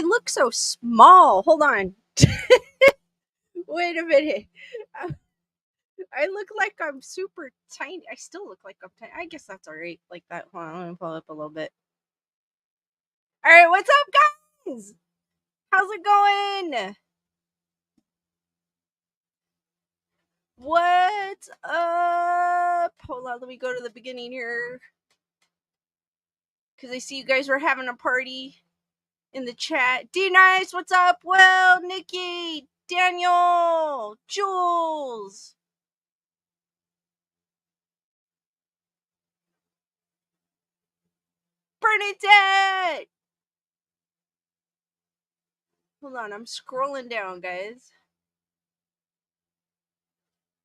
I look so small? Hold on. Wait a minute. I look like I'm super tiny. I still look like I'm tiny. I guess that's alright. Like that. Hold on, I'm gonna pull up a little bit. Alright, what's up, guys? How's it going? What's up? Hold on, let me go to the beginning here. Because I see you guys were having a party in the chat. D-Nice, what's up? Well, Nikki, Daniel, Jules. Bernadette! Hold on, I'm scrolling down, guys.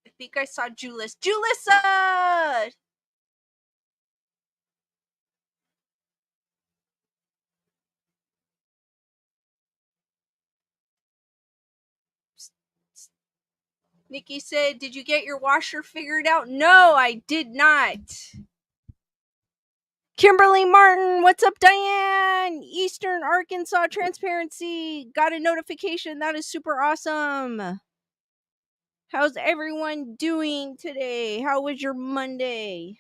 I think I saw Julius. Julissa! Nikki said, did you get your washer figured out? No, I did not. Kimberly Martin, what's up, Diane? Eastern Arkansas Transparency. Got a notification. That is super awesome. How's everyone doing today? How was your Monday?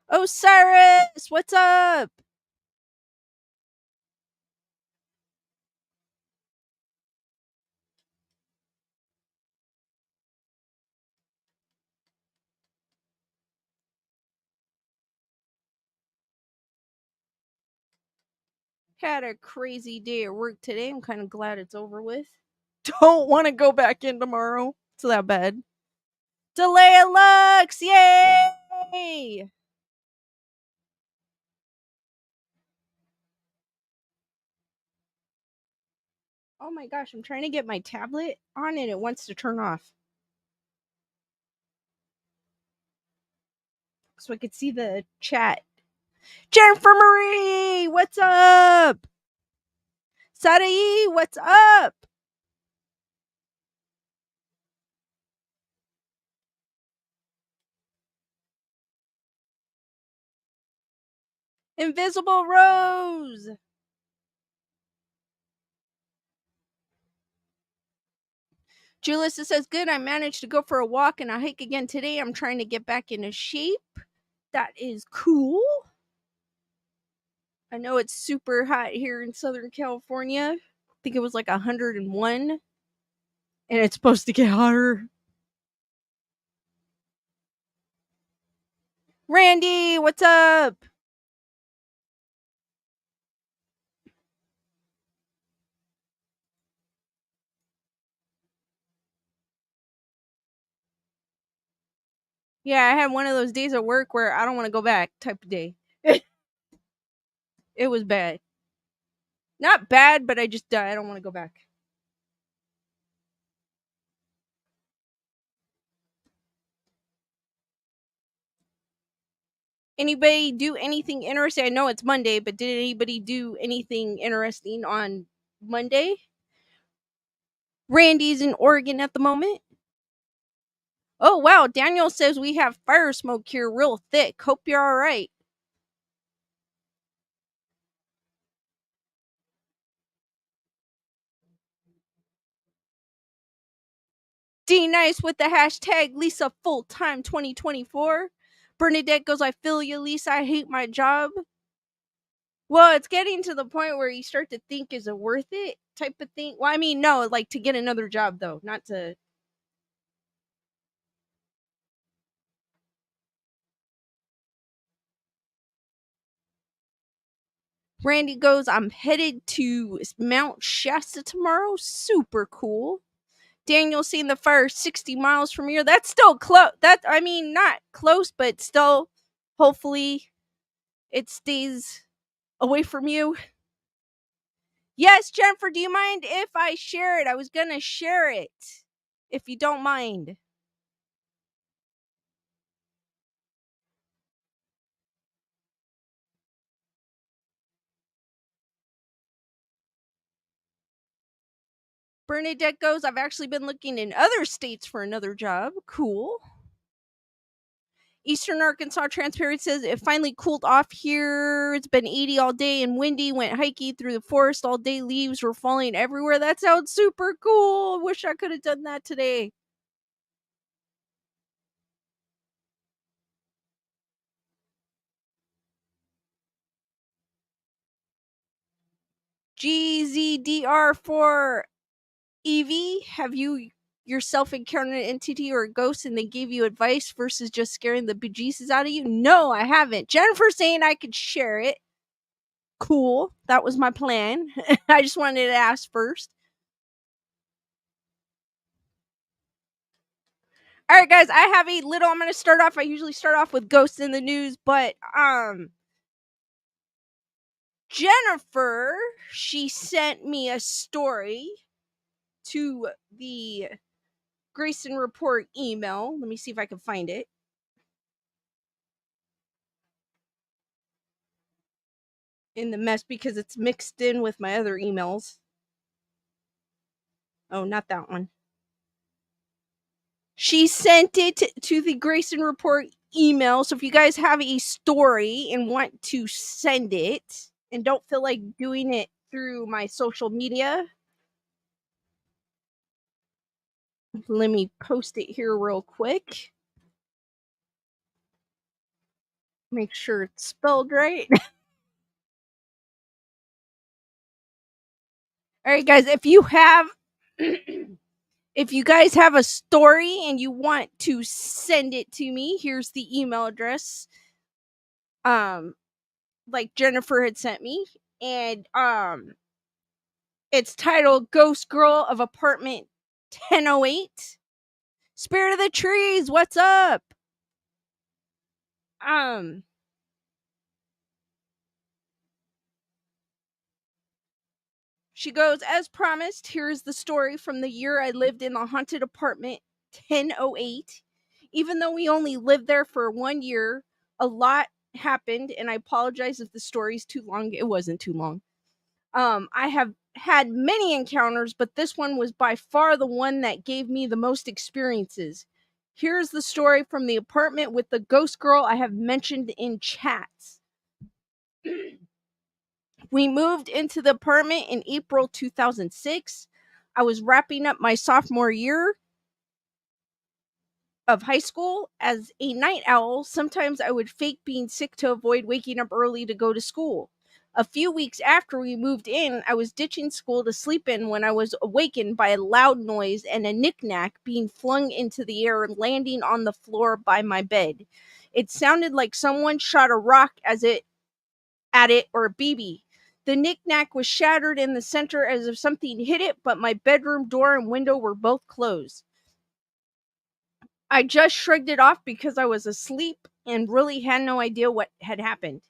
Osiris, what's up? Had a crazy day at work today. I'm kind of glad it's over with. Don't want to go back in tomorrow. It's that bad. Delay Lux! Yay! Oh my gosh, I'm trying to get my tablet on and it wants to turn off. So I could see the chat. Jennifer Marie, what's up? Sarai, what's up? Invisible Rose. Julissa says, good, I managed to go for a walk and a hike again today. I'm trying to get back into shape. That is cool. I know it's super hot here in Southern California. I think it was like 101. And it's supposed to get hotter. Randy, what's up? Yeah, I had one of those days at work where I don't want to go back type of day. It was bad. Not bad, but I don't want to go back. Anybody do anything interesting? I know it's Monday, but did anybody do anything interesting on Monday? Randy's in Oregon at the moment. Oh, wow. Daniel says we have fire smoke here real thick. Hope you're all right. D-Nice with the hashtag Lisa Fulltime 2024. Bernadette goes, I feel you, Lisa. I hate my job. Well, it's getting to the point where you start to think, is it worth it type of thing? Well, I mean, no, like to get another job, though, not to. Randy goes, I'm headed to Mount Shasta tomorrow. Super cool. Daniel seen the fire 60 miles from here. That's still close. I mean, not close, but still, hopefully, it stays away from you. Yes, Jennifer, do you mind if I share it? I was going to share it, if you don't mind. Bernadette goes, I've actually been looking in other states for another job. Cool. Eastern Arkansas Transparent says it finally cooled off here. It's been 80 all day and windy. Went hiking through the forest all day. Leaves were falling everywhere. That sounds super cool. Wish I could have done that today. GZDR4 EV, have you yourself encountered an entity or a ghost and they gave you advice versus just scaring the bejesus out of you? No, I haven't. Jennifer saying I could share it. Cool. That was my plan. I just wanted to ask first. All right, guys, I have a little. I'm going to start off. I usually start off with ghosts in the news, but Jennifer, she sent me a story to the Grayson Report email. Let me see if I can find it. In the mess because it's mixed in with my other emails. Oh, not that one. She sent it to the Grayson Report email. So if you guys have a story and want to send it and don't feel like doing it through my social media, let me post it here real quick. Make sure it's spelled right. All right, guys, if you have if you guys have a story and you want to send it to me, here's the email address. Like Jennifer had sent me, and it's titled Ghost Girl of Apartment 1008. Spirit of the Trees, what's up? She goes, as promised, here's the story from the year I lived in the haunted apartment 1008. Even though we only lived there for 1 year, a lot happened, and I apologize if the story's too long. It wasn't too long. I have had many encounters, but this one was by far the one that gave me the most experiences. Here's the story from the apartment with the ghost girl I have mentioned in chats. We moved into the apartment in April 2006. I was wrapping up my sophomore year of high school. As a night owl, sometimes I would fake being sick to avoid waking up early to go to school. A few weeks after we moved in, I was ditching school to sleep in when I was awakened by a loud noise and a knick-knack being flung into the air and landing on the floor by my bed. It sounded like someone shot a rock at it or a BB. The knick-knack was shattered in the center as if something hit it, but my bedroom door and window were both closed. I just shrugged it off because I was asleep and really had no idea what had happened.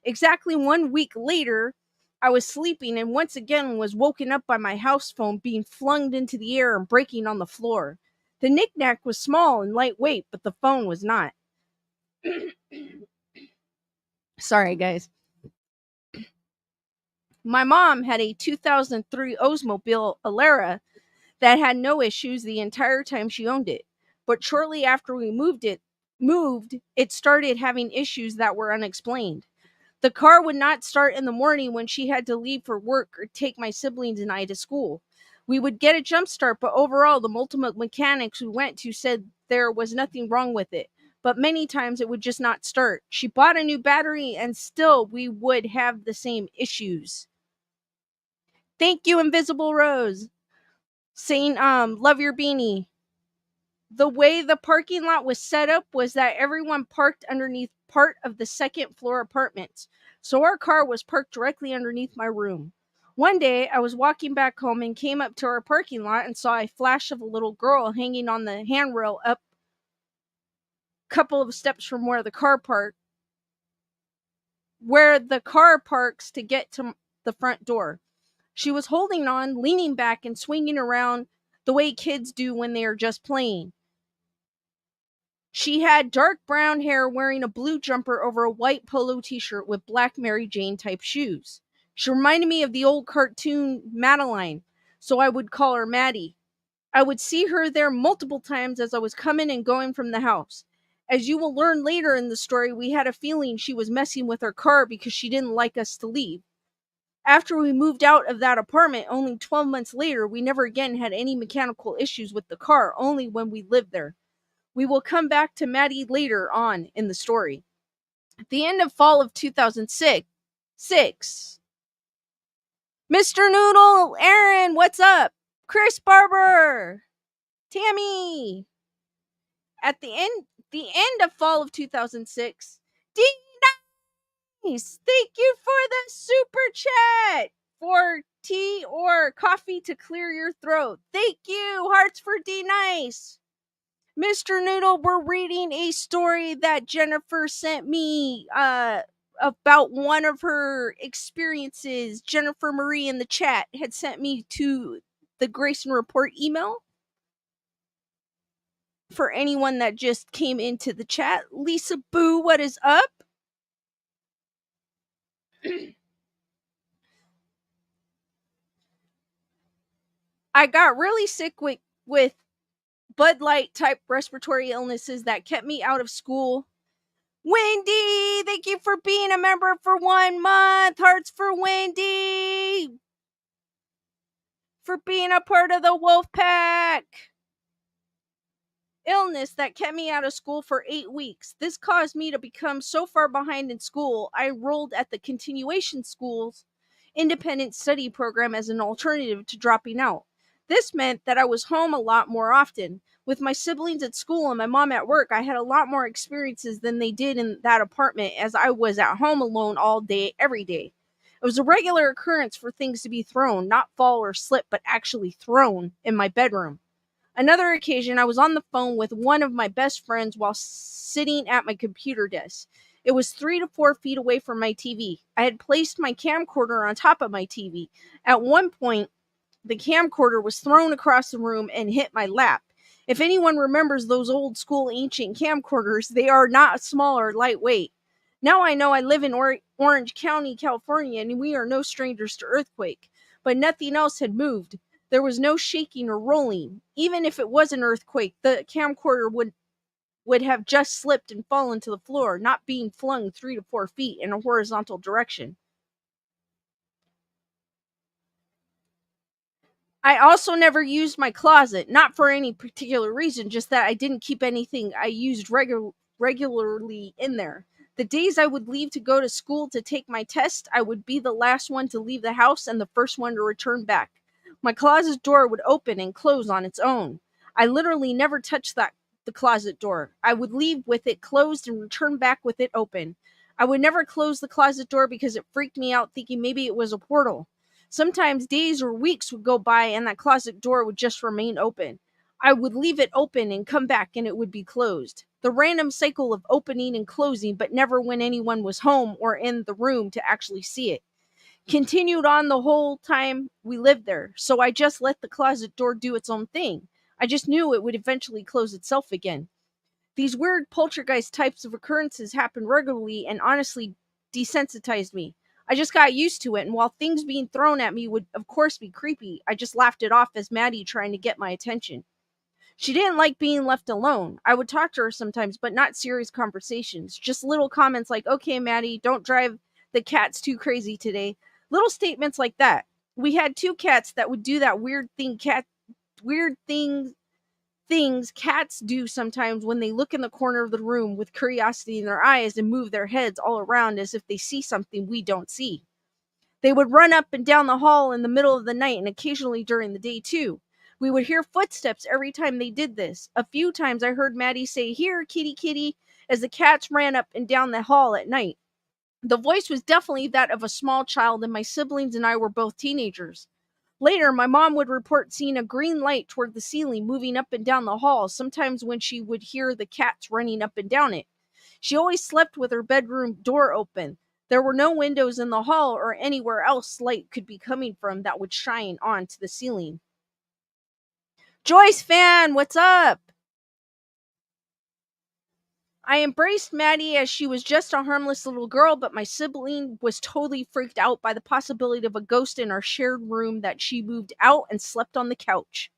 Exactly 1 week later, I was sleeping and once again was woken up by my house phone being flung into the air and breaking on the floor. The knick-knack was small and lightweight, but the phone was not. Sorry, guys. My mom had a 2003 Oldsmobile Alera that had no issues the entire time she owned it. But shortly after we moved, it started having issues that were unexplained. The car would not start in the morning when she had to leave for work or take my siblings and I to school. We would get a jump start, but overall, the multiple mechanics we went to said there was nothing wrong with it. But many times it would just not start. She bought a new battery and still we would have the same issues. Thank you, Invisible Rose. Saying, love your beanie. The way the parking lot was set up was that everyone parked underneath part of the second floor apartments. So our car was parked directly underneath my room. One day, I was walking back home and came up to our parking lot and saw a flash of a little girl hanging on the handrail up a couple of steps from where the car parks to get to the front door. She was holding on, leaning back and swinging around the way kids do when they are just playing. She had dark brown hair, wearing a blue jumper over a white polo t-shirt with black Mary Jane type shoes. She reminded me of the old cartoon Madeline, so I would call her Maddie. I would see her there multiple times as I was coming and going from the house. As you will learn later in the story, we had a feeling she was messing with our car because she didn't like us to leave. After we moved out of that apartment only 12 months later, we never again had any mechanical issues with the car, only when we lived there. We will come back to Maddie later on in the story. At the end of fall of 2006, Mr. Noodle, Aaron, what's up? Chris Barber, Tammy. At the end of fall of 2006, Nice. Thank you for the super chat for tea or coffee to clear your throat. Thank you. Hearts for D Nice. Mr. Noodle, we're reading a story that Jennifer sent me about one of her experiences. Jennifer Marie in the chat had sent me to the Grayson Report email. For anyone that just came into the chat, Lisa Boo, what is up? I got really sick with Bud Light type respiratory illnesses that kept me out of school. Wendy, thank you for being a member for 1 month. Hearts for Wendy. For being a part of the Wolf Pack. Illness that kept me out of school for 8 weeks. This caused me to become so far behind in school, I enrolled at the continuation school's independent study program as an alternative to dropping out. This meant that I was home a lot more often. With my siblings at school and my mom at work, I had a lot more experiences than they did in that apartment, as I was at home alone all day, every day. It was a regular occurrence for things to be thrown, not fall or slip, but actually thrown in my bedroom. Another occasion, I was on the phone with one of my best friends while sitting at my computer desk. It was 3 to 4 feet away from my TV. I had placed my camcorder on top of my TV. At one point, the camcorder was thrown across the room and hit my lap. If anyone remembers those old school ancient camcorders, they are not small or lightweight. Now I know I live in Orange County, California, and we are no strangers to earthquake. But nothing else had moved. There was no shaking or rolling. Even if it was an earthquake, the camcorder would have just slipped and fallen to the floor, not being flung 3 to 4 feet in a horizontal direction. I also never used my closet, not for any particular reason, just that I didn't keep anything I used regularly in there. The days I would leave to go to school to take my test, I would be the last one to leave the house and the first one to return back. My closet door would open and close on its own. I literally never touched the closet door. I would leave with it closed and return back with it open. I would never close the closet door because it freaked me out, thinking maybe it was a portal. Sometimes days or weeks would go by and that closet door would just remain open. I would leave it open and come back and it would be closed. The random cycle of opening and closing, but never when anyone was home or in the room to actually see it, continued on the whole time we lived there. So I just let the closet door do its own thing. I just knew it would eventually close itself again. These weird poltergeist types of occurrences happened regularly and honestly desensitized me. I just got used to it, and while things being thrown at me would of course be creepy, I just laughed it off as Maddie trying to get my attention. She didn't like being left alone. I would talk to her sometimes, but not serious conversations. Just little comments like, "Okay, Maddie, don't drive the cats too crazy today." Little statements like that. We had 2 cats that would do that weird things cats do sometimes when they look in the corner of the room with curiosity in their eyes and move their heads all around as if they see something we don't see. They would run up and down the hall in the middle of the night and occasionally during the day too. We would hear footsteps every time they did this. A few times I heard Maddie say, "Here, kitty, kitty," as the cats ran up and down the hall at night. The voice was definitely that of a small child, and my siblings and I were both teenagers. Later, my mom would report seeing a green light toward the ceiling moving up and down the hall, sometimes when she would hear the cats running up and down it. She always slept with her bedroom door open. There were no windows in the hall or anywhere else light could be coming from that would shine onto the ceiling. Joyce fan, what's up? I embraced Maddie as she was just a harmless little girl, but my sibling was totally freaked out by the possibility of a ghost in our shared room that she moved out and slept on the couch.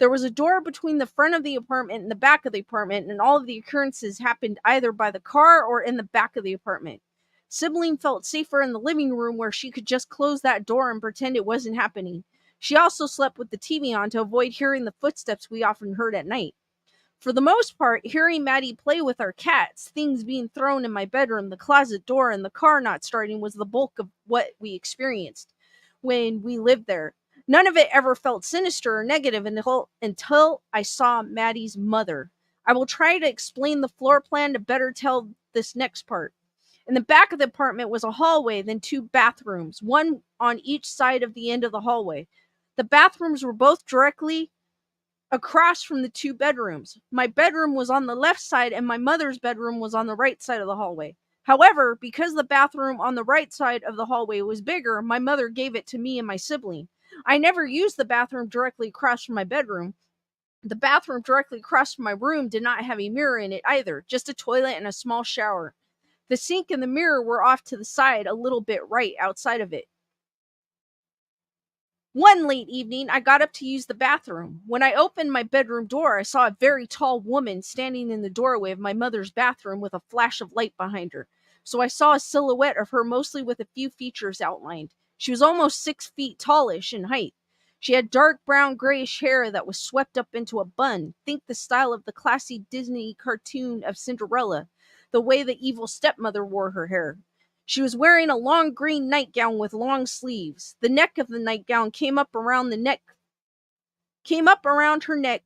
There was a door between the front of the apartment and the back of the apartment, and all of the occurrences happened either by the car or in the back of the apartment. Sibling felt safer in the living room where she could just close that door and pretend it wasn't happening. She also slept with the TV on to avoid hearing the footsteps we often heard at night. For the most part, hearing Maddie play with our cats, things being thrown in my bedroom, the closet door, and the car not starting was the bulk of what we experienced when we lived there. None of it ever felt sinister or negative until I saw Maddie's mother. I will try to explain the floor plan to better tell this next part. In the back of the apartment was a hallway, then two bathrooms, one on each side of the end of the hallway. The bathrooms were both directly across from the two bedrooms. My bedroom was on the left side and my mother's bedroom was on the right side of the hallway. However, because the bathroom on the right side of the hallway was bigger, my mother gave it to me and my sibling. I never used the bathroom directly across from my bedroom. The bathroom directly across from my room did not have a mirror in it either, just a toilet and a small shower. The sink and the mirror were off to the side, a little bit right outside of it. One late evening, I got up to use the bathroom. When I opened my bedroom door, I saw a very tall woman standing in the doorway of my mother's bathroom with a flash of light behind her. So I saw a silhouette of her, mostly with a few features outlined. She was almost 6 feet tallish in height. She had dark brown grayish hair that was swept up into a bun. Think the style of the classy Disney cartoon of Cinderella, the way the evil stepmother wore her hair. She was wearing a long green nightgown with long sleeves. The neck of the nightgown came up around her neck,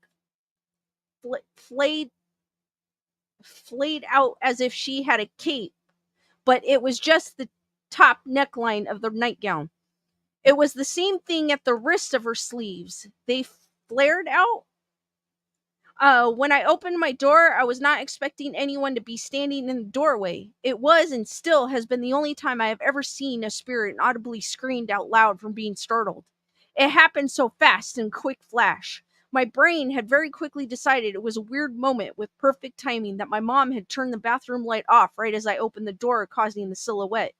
flayed out as if she had a cape, but it was just the top neckline of the nightgown. It was the same thing at the wrist of her sleeves. They flared out. When I opened my door, I was not expecting anyone to be standing in the doorway. It was and still has been the only time I have ever seen a spirit and audibly screamed out loud from being startled. It happened so fast in quick flash. My brain had very quickly decided it was a weird moment with perfect timing that my mom had turned the bathroom light off right as I opened the door, causing the silhouette.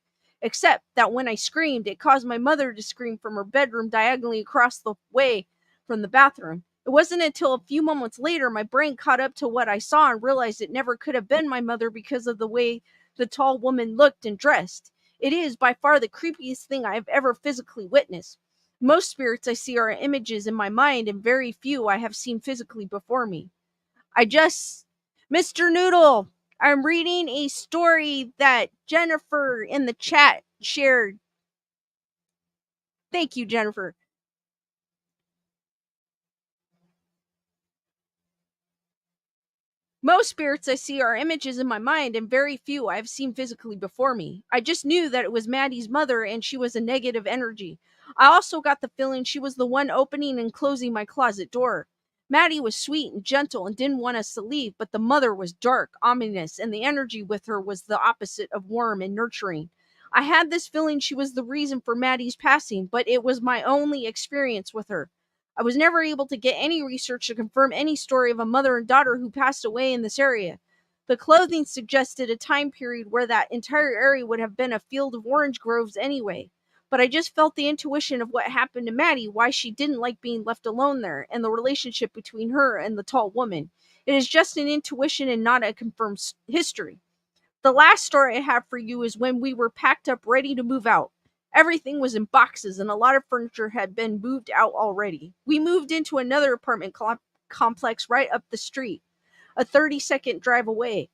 Except that when I screamed, it caused my mother to scream from her bedroom diagonally across the way from the bathroom. It wasn't until a few moments later my brain caught up to what I saw and realized it never could have been my mother because of the way the tall woman looked and dressed. It is by far the creepiest thing I have ever physically witnessed. Most spirits I see are images in my mind, and very few I have seen physically before me. I just. Mr. Noodle, I'm reading a story that Jennifer in the chat shared. Thank you, Jennifer. Most spirits I see are images in my mind, and very few I have seen physically before me. I just knew that it was Maddie's mother, and she was a negative energy. I also got the feeling she was the one opening and closing my closet door. Maddie was sweet and gentle and didn't want us to leave, but the mother was dark, ominous, and the energy with her was the opposite of warm and nurturing. I had this feeling she was the reason for Maddie's passing, but it was my only experience with her. I was never able to get any research to confirm any story of a mother and daughter who passed away in this area. The clothing suggested a time period where that entire area would have been a field of orange groves anyway. But I just felt the intuition of what happened to Maddie, why she didn't like being left alone there, and the relationship between her and the tall woman. It is just an intuition and not a confirmed history. The last story I have for you is when we were packed up ready to move out. Everything was in boxes and a lot of furniture had been moved out already. We moved into another apartment complex right up the street, a 30-second drive away.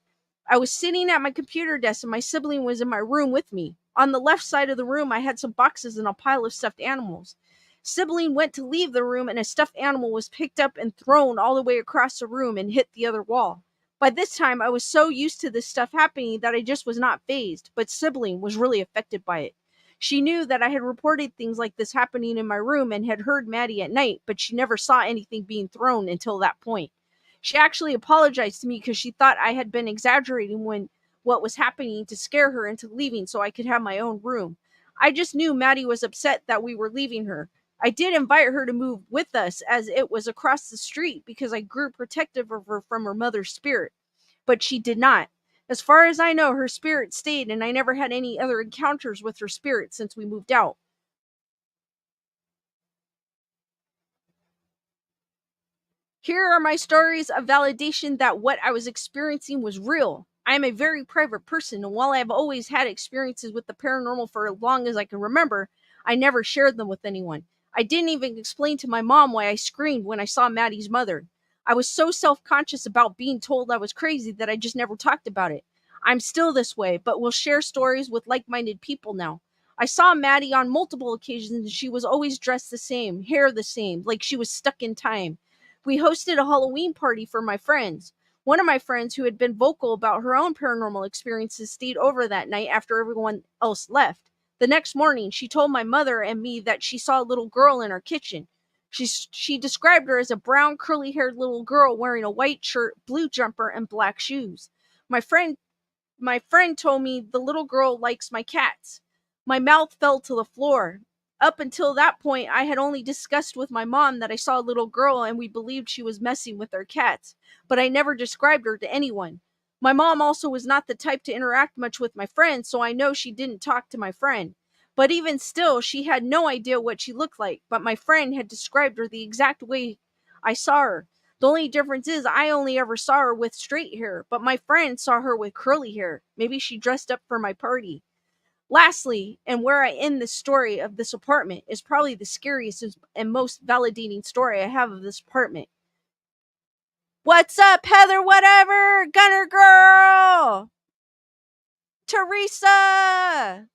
I was sitting at my computer desk and my sibling was in my room with me. On the left side of the room, I had some boxes and a pile of stuffed animals. Sibling went to leave the room and a stuffed animal was picked up and thrown all the way across the room and hit the other wall. By this time, I was so used to this stuff happening that I just was not fazed, but Sibling was really affected by it. She knew that I had reported things like this happening in my room and had heard Maddie at night, but she never saw anything being thrown until that point. She actually apologized to me because she thought I had been exaggerating when what was happening to scare her into leaving so I could have my own room. I just knew Maddie was upset that we were leaving her. I did invite her to move with us as it was across the street because I grew protective of her from her mother's spirit. But she did not. As far as I know, her spirit stayed and I never had any other encounters with her spirit since we moved out. Here are my stories of validation that what I was experiencing was real. I am a very private person, and while I have always had experiences with the paranormal for as long as I can remember, I never shared them with anyone. I didn't even explain to my mom why I screamed when I saw Maddie's mother. I was so self conscious about being told I was crazy that I just never talked about it. I'm still this way, but will share stories with like minded people now. I saw Maddie on multiple occasions, and she was always dressed the same, hair the same, like she was stuck in time. We hosted a Halloween party for my friends. One of my friends, who had been vocal about her own paranormal experiences, stayed over that night after everyone else left. The next morning, she told my mother and me that she saw a little girl in our kitchen. She described her as a brown, curly haired little girl wearing a white shirt, blue jumper, and black shoes. My friend my friend told me the little girl likes my cats. My mouth fell to the floor. Up until that point, I had only discussed with my mom that I saw a little girl and we believed she was messing with our cats, but I never described her to anyone. My mom also was not the type to interact much with my friends, so I know she didn't talk to my friend. But even still, she had no idea what she looked like, but my friend had described her the exact way I saw her. The only difference is I only ever saw her with straight hair, but my friend saw her with curly hair. Maybe she dressed up for my party. Lastly, and where I end the story of this apartment, is probably the scariest and most validating story I have of this apartment. What's up, Heather? Whatever, Gunner Girl, Teresa.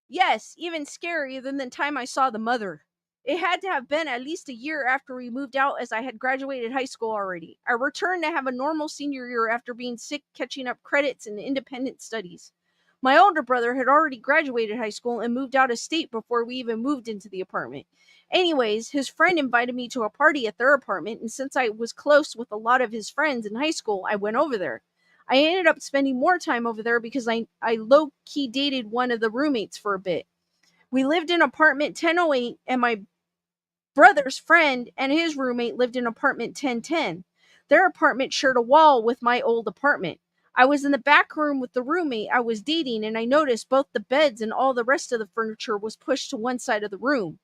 Yes, even scarier than the time I saw the mother. It had to have been at least a year after we moved out, as I had graduated high school already. I returned to have a normal senior year after being sick, catching up credits in independent studies. My older brother had already graduated high school and moved out of state before we even moved into the apartment. Anyways, his friend invited me to a party at their apartment, and since I was close with a lot of his friends in high school, I went over there. I ended up spending more time over there because I low key dated one of the roommates for a bit. We lived in apartment 1008, and my brother's friend and his roommate lived in apartment 1010. Their apartment shared a wall with my old apartment. I was in the back room with the roommate I was dating, and I noticed both the beds and all the rest of the furniture was pushed to one side of the room.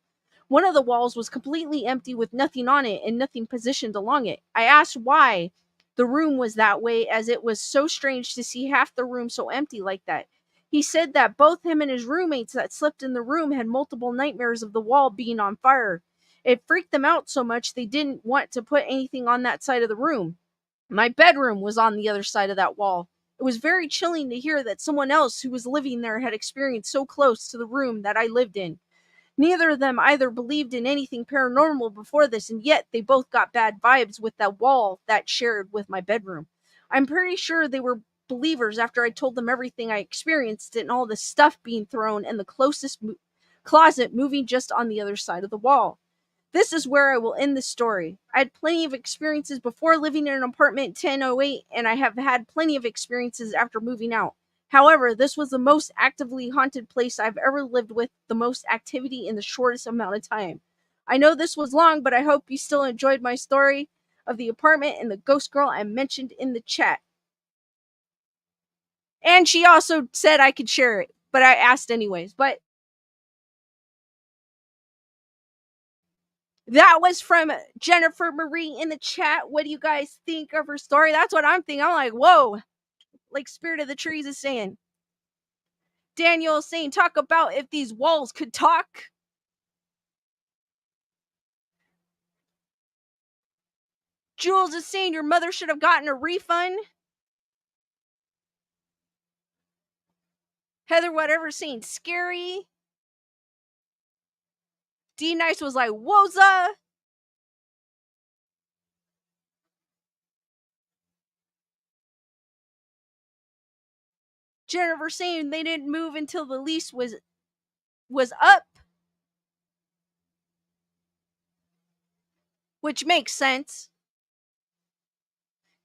One of the walls was completely empty with nothing on it and nothing positioned along it. I asked why the room was that way, as it was so strange to see half the room so empty like that. He said that both him and his roommates that slept in the room had multiple nightmares of the wall being on fire. It freaked them out so much they didn't want to put anything on that side of the room. My bedroom was on the other side of that wall. It was very chilling to hear that someone else who was living there had experienced so close to the room that I lived in. Neither of them either believed in anything paranormal before this, and yet they both got bad vibes with that wall that shared with my bedroom. I'm pretty sure they were believers after I told them everything I experienced and all the stuff being thrown and the closet moving just on the other side of the wall. This is where I will end the story. I had plenty of experiences before living in an apartment 1008, and I have had plenty of experiences after moving out. However, this was the most actively haunted place I've ever lived, with the most activity in the shortest amount of time. I know this was long, but I hope you still enjoyed my story of the apartment and the ghost girl I mentioned in the chat. And she also said I could share it, but I asked anyways. But that was from Jennifer Marie in the chat. What do you guys think of her story? That's what I'm thinking. I'm like, whoa, like Spirit of the Trees is saying. Daniel is saying, talk about if these walls could talk. Jules is saying your mother should have gotten a refund. Heather, whatever, saying scary. D Nice was like, woza. Jennifer saying they didn't move until the lease was up, which makes sense.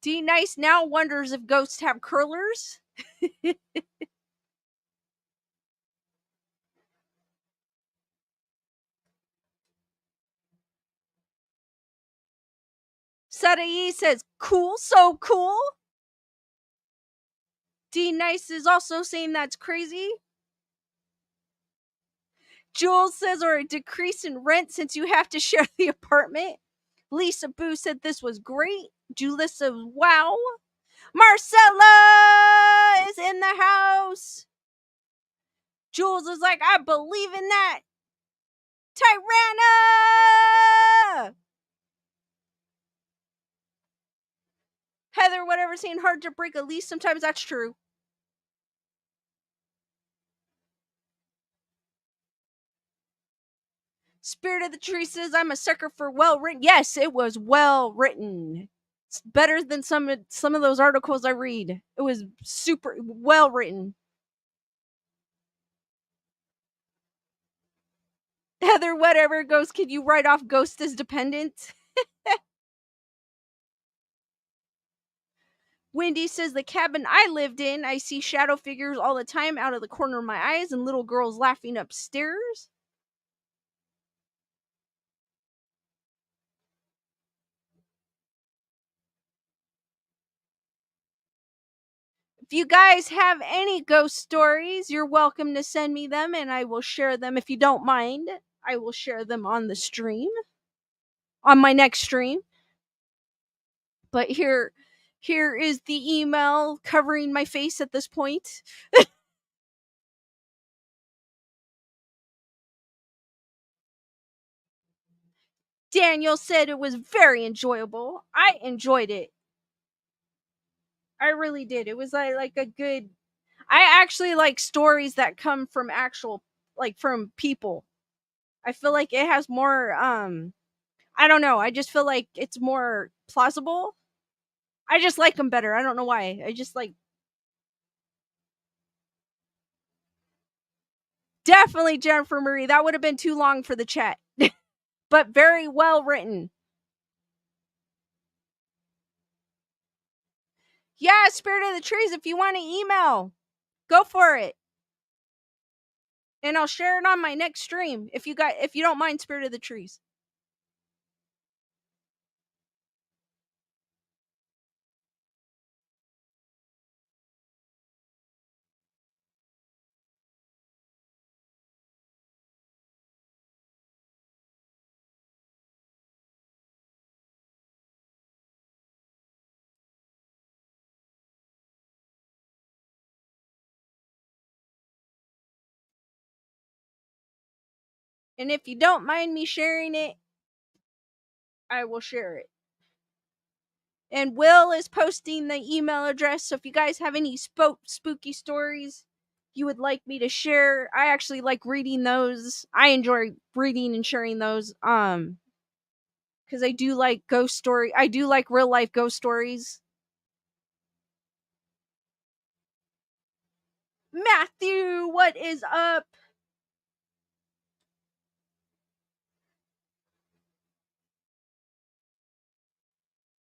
D Nice now wonders if ghosts have curlers. Sarai says, cool, so cool. D Nice is also saying that's crazy. Jules says, or a decrease in rent since you have to share the apartment. Lisa Boo said this was great. Julissa, wow. Marcella is in the house. Jules is like, I believe in that. Tyranna! Heather, whatever, saying hard to break a lease. Sometimes that's true. Spirit of the Tree says, I'm a sucker for well written. Yes, it was well written. It's better than some of those articles I read. It was super well written. Heather, whatever goes, can you write off Ghost as dependent? Wendy says, the cabin I lived in, I see shadow figures all the time out of the corner of my eyes and little girls laughing upstairs. If you guys have any ghost stories, you're welcome to send me them and I will share them. If you don't mind, I will share them on the stream, on my next stream. But here is the email covering my face at this point. Daniel said it was very enjoyable. I enjoyed it. I really did. It was like a good. I actually like stories that come from actual, like, from people. I feel like it has more I don't know. I just feel like it's more plausible. I just like them better. I don't know why. I just like, definitely Jennifer Marie. That would have been too long for the chat. But very well written. Yeah, Spirit of the Trees, if you want to email, go for it. And I'll share it on my next stream if you don't mind, Spirit of the Trees. And if you don't mind me sharing it, I will share it. And Will is posting the email address, so if you guys have any spooky stories you would like me to share, I actually like reading those. I enjoy reading and sharing those. Because I do like ghost story. I do like real life ghost stories. Matthew, what is up?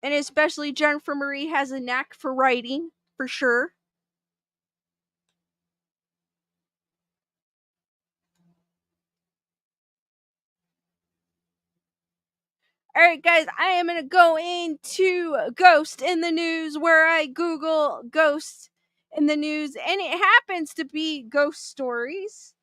And especially Jennifer Marie has a knack for writing, for sure. All right, guys, I am going to go into Ghost in the News, where I Google Ghost in the News, and it happens to be ghost stories.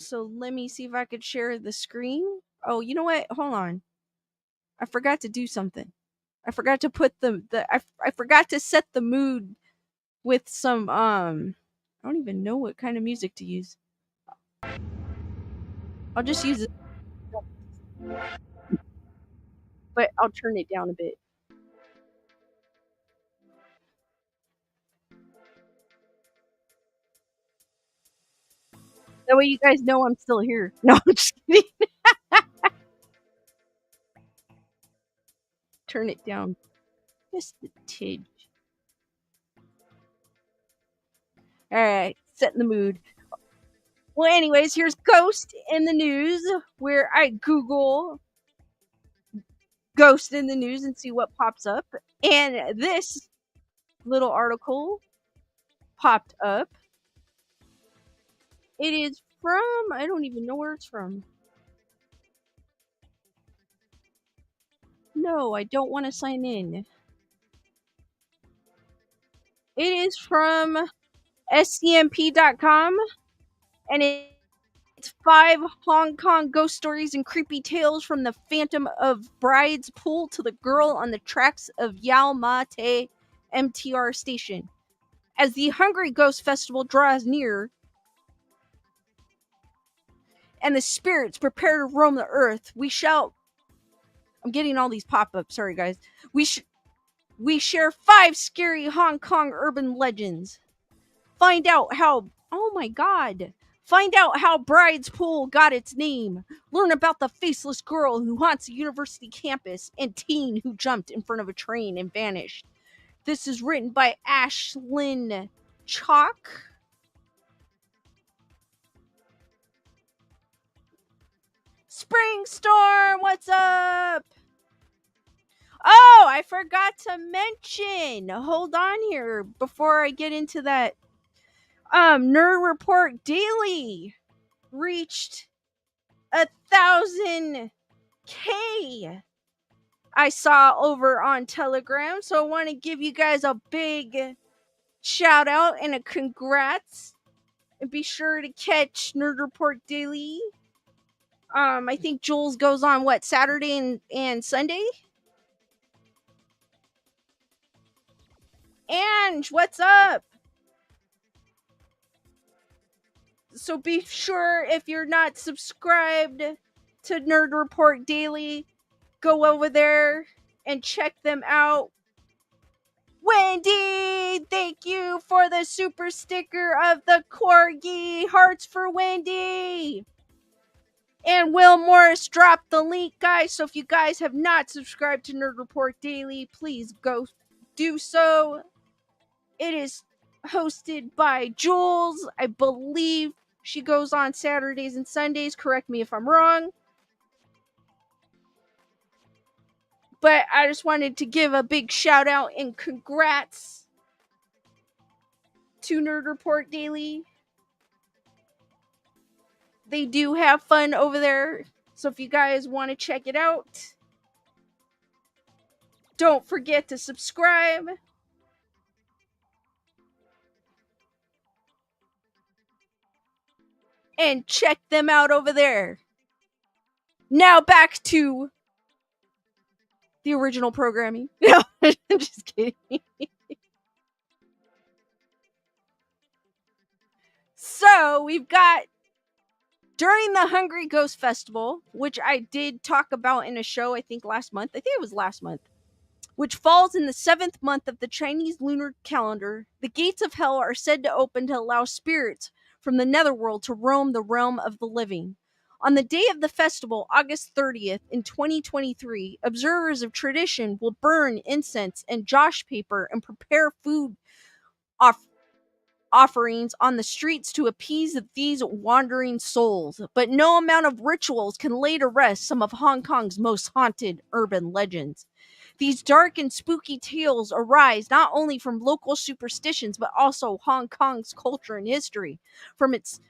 So let me see if I could share the screen. Oh, you know what? Hold on. I forgot to do something. I forgot to put I forgot to set the mood with some I don't even know what kind of music to use. I'll just use it, but I'll turn it down a bit. That way you guys know I'm still here. No, I'm just kidding. Turn it down just a tidge. Alright, setting the mood. Well, anyways, here's Ghost in the News, where I Google Ghost in the News and see what pops up. And this little article popped up. It is from, I don't even know where it's from. no, I don't want to sign in. It is from scmp.com, and it's 5 Hong Kong ghost stories and creepy tales from the Phantom of Bride's Pool to the girl on the tracks of Yao Ma Te MTR station. As the Hungry Ghost Festival draws near and the spirits prepare to roam the earth, we shall. I'm getting all these pop ups. Sorry, guys. We share 5 scary Hong Kong urban legends. Find out how. Oh my god. Find out how Bride's Pool got its name. Learn about the faceless girl who haunts a university campus and teen who jumped in front of a train and vanished. This is written by Ashlyn Chalk. Spring Storm, what's up? Oh, I forgot to mention. Hold on here before I get into that. Nerd Report Daily reached 1,000K. I saw over on Telegram, so I want to give you guys a big shout out and a congrats. And be sure to catch Nerd Report Daily. I think Jules goes on Saturday and Sunday? Ange, what's up? So be sure, if you're not subscribed to Nerd Report Daily, go over there and check them out. Wendy, thank you for the super sticker of the corgi. Hearts for Wendy. And Will Morris dropped the link, guys. So if you guys have not subscribed to Nerd Report Daily, please go do so. It is hosted by Jules. I believe she goes on Saturdays and Sundays. Correct me if I'm wrong. But I just wanted to give a big shout out and congrats to Nerd Report Daily. They do have fun over there. So if you guys want to check it out, don't forget to subscribe. And check them out over there. Now back to the original programming. No, I'm just kidding. So we've got, during the Hungry Ghost Festival, which I did talk about in a show, I think last month. I think it was last month. Which falls in the 7th month of the Chinese lunar calendar, the gates of hell are said to open to allow spirits from the netherworld to roam the realm of the living. On the day of the festival, August 30th, in 2023, observers of tradition will burn incense and josh paper and prepare food offerings on the streets to appease these wandering souls. But no amount of rituals can lay to rest some of Hong Kong's most haunted urban legends. These dark and spooky tales arise not only from local superstitions, but also Hong Kong's culture and history, from its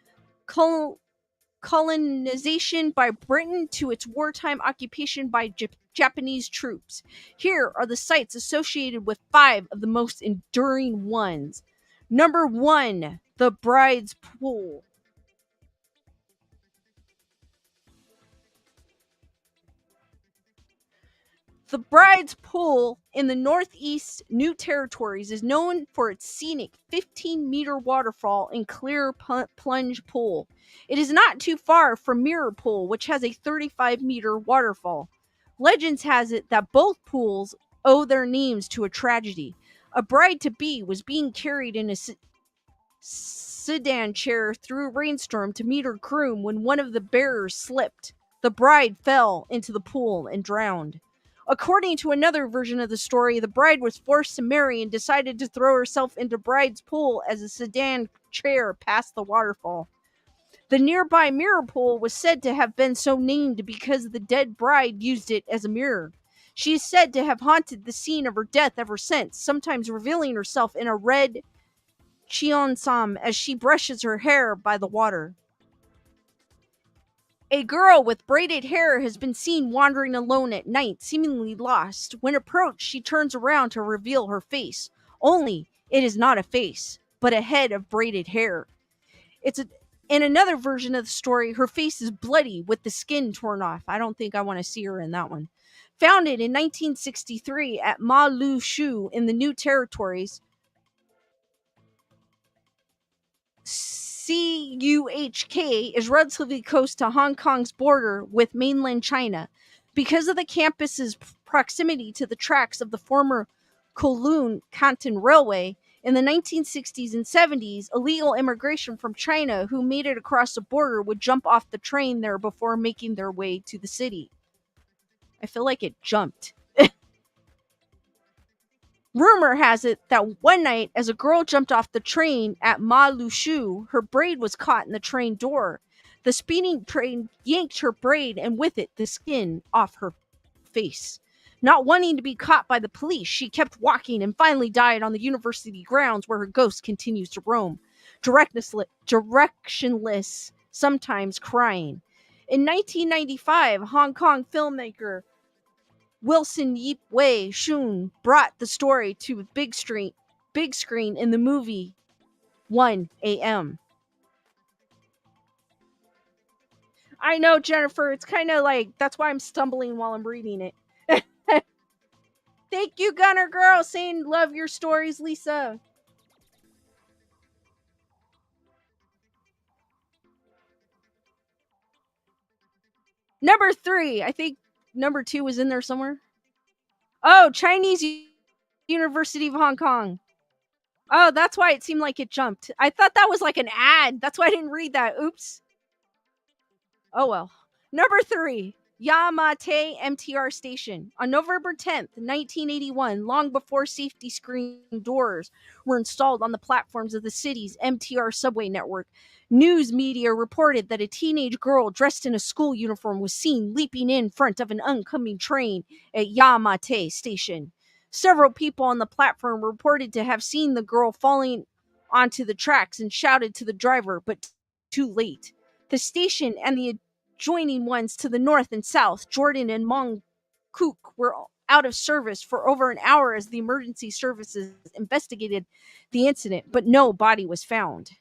colonization by Britain to its wartime occupation by Japanese troops. Here are the sites associated with 5 of the most enduring ones. Number 1, the Bride's Pool. The Bride's Pool in the Northeast New Territories is known for its scenic 15-meter waterfall and clear plunge pool. It is not too far from Mirror Pool, which has a 35-meter waterfall. Legends has it that both pools owe their names to a tragedy. A bride-to-be was being carried in a sedan chair through a rainstorm to meet her groom when one of the bearers slipped. The bride fell into the pool and drowned. According to another version of the story, the bride was forced to marry and decided to throw herself into Bride's Pool as a sedan chair passed the waterfall. The nearby Mirror Pool was said to have been so named because the dead bride used it as a mirror. She is said to have haunted the scene of her death ever since, sometimes revealing herself in a red cheongsam as she brushes her hair by the water. A girl with braided hair has been seen wandering alone at night, seemingly lost. When approached, she turns around to reveal her face. Only it is not a face, but a head of braided hair. It's a In another version of the story, her face is bloody with the skin torn off. I don't think I want to see her in that one. Founded in 1963 at Ma Lu Shu in the New Territories, CUHK is relatively close to Hong Kong's border with mainland China. Because of the campus's proximity to the tracks of the former Kowloon Canton Railway, in the 1960s and 70s, illegal immigration from China who made it across the border would jump off the train there before making their way to the city. I feel like it jumped. Rumor has it that one night, as a girl jumped off the train at Ma Lu Shu, her braid was caught in the train door. The speeding train yanked her braid and with it the skin off her face. Not wanting to be caught by the police, she kept walking and finally died on the university grounds where her ghost continues to roam, directionless, sometimes crying. In 1995, Hong Kong filmmaker Wilson Yip Wei Shun brought the story to big screen in the movie 1 a.m. I know, Jennifer, it's kind of like, that's why I'm stumbling while I'm reading it. Thank you, Gunner Girl, saying love your stories, Lisa. Number 3, I think number 2 was in there somewhere. Oh, Chinese University of Hong Kong. Oh, that's why it seemed like it jumped. I thought that was like an ad. That's why I didn't read that. Oops. Oh well. Number 3, Yamate MTR Station. On November 10th, 1981, long before safety screen doors were installed on the platforms of the city's MTR subway network, news media reported that a teenage girl dressed in a school uniform was seen leaping in front of an oncoming train at Yamate Station. Several people on the platform reported to have seen the girl falling onto the tracks and shouted to the driver, but too late. The station and the adjoining ones to the north and south, Jordan and Mong Kok, were out of service for over an hour as the emergency services investigated the incident, but no body was found.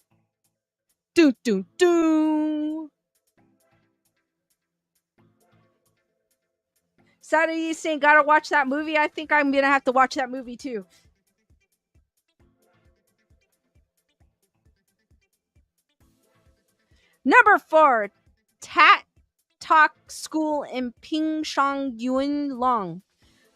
Doo doo doo. Saturday saying, gotta watch that movie. I think I'm gonna have to watch that movie too. Number 4, Tat Talk School in Pingshan Yun Long.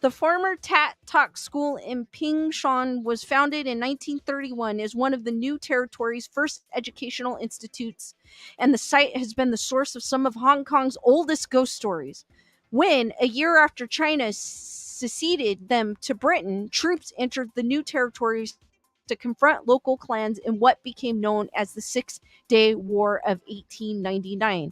The former Tat Talk School in Pingshan was founded in 1931 as one of the new territory's first educational institutes, and the site has been the source of some of Hong Kong's oldest ghost stories. When, a year after China seceded them to Britain, troops entered the new territories to confront local clans in what became known as the Six-Day War of 1899.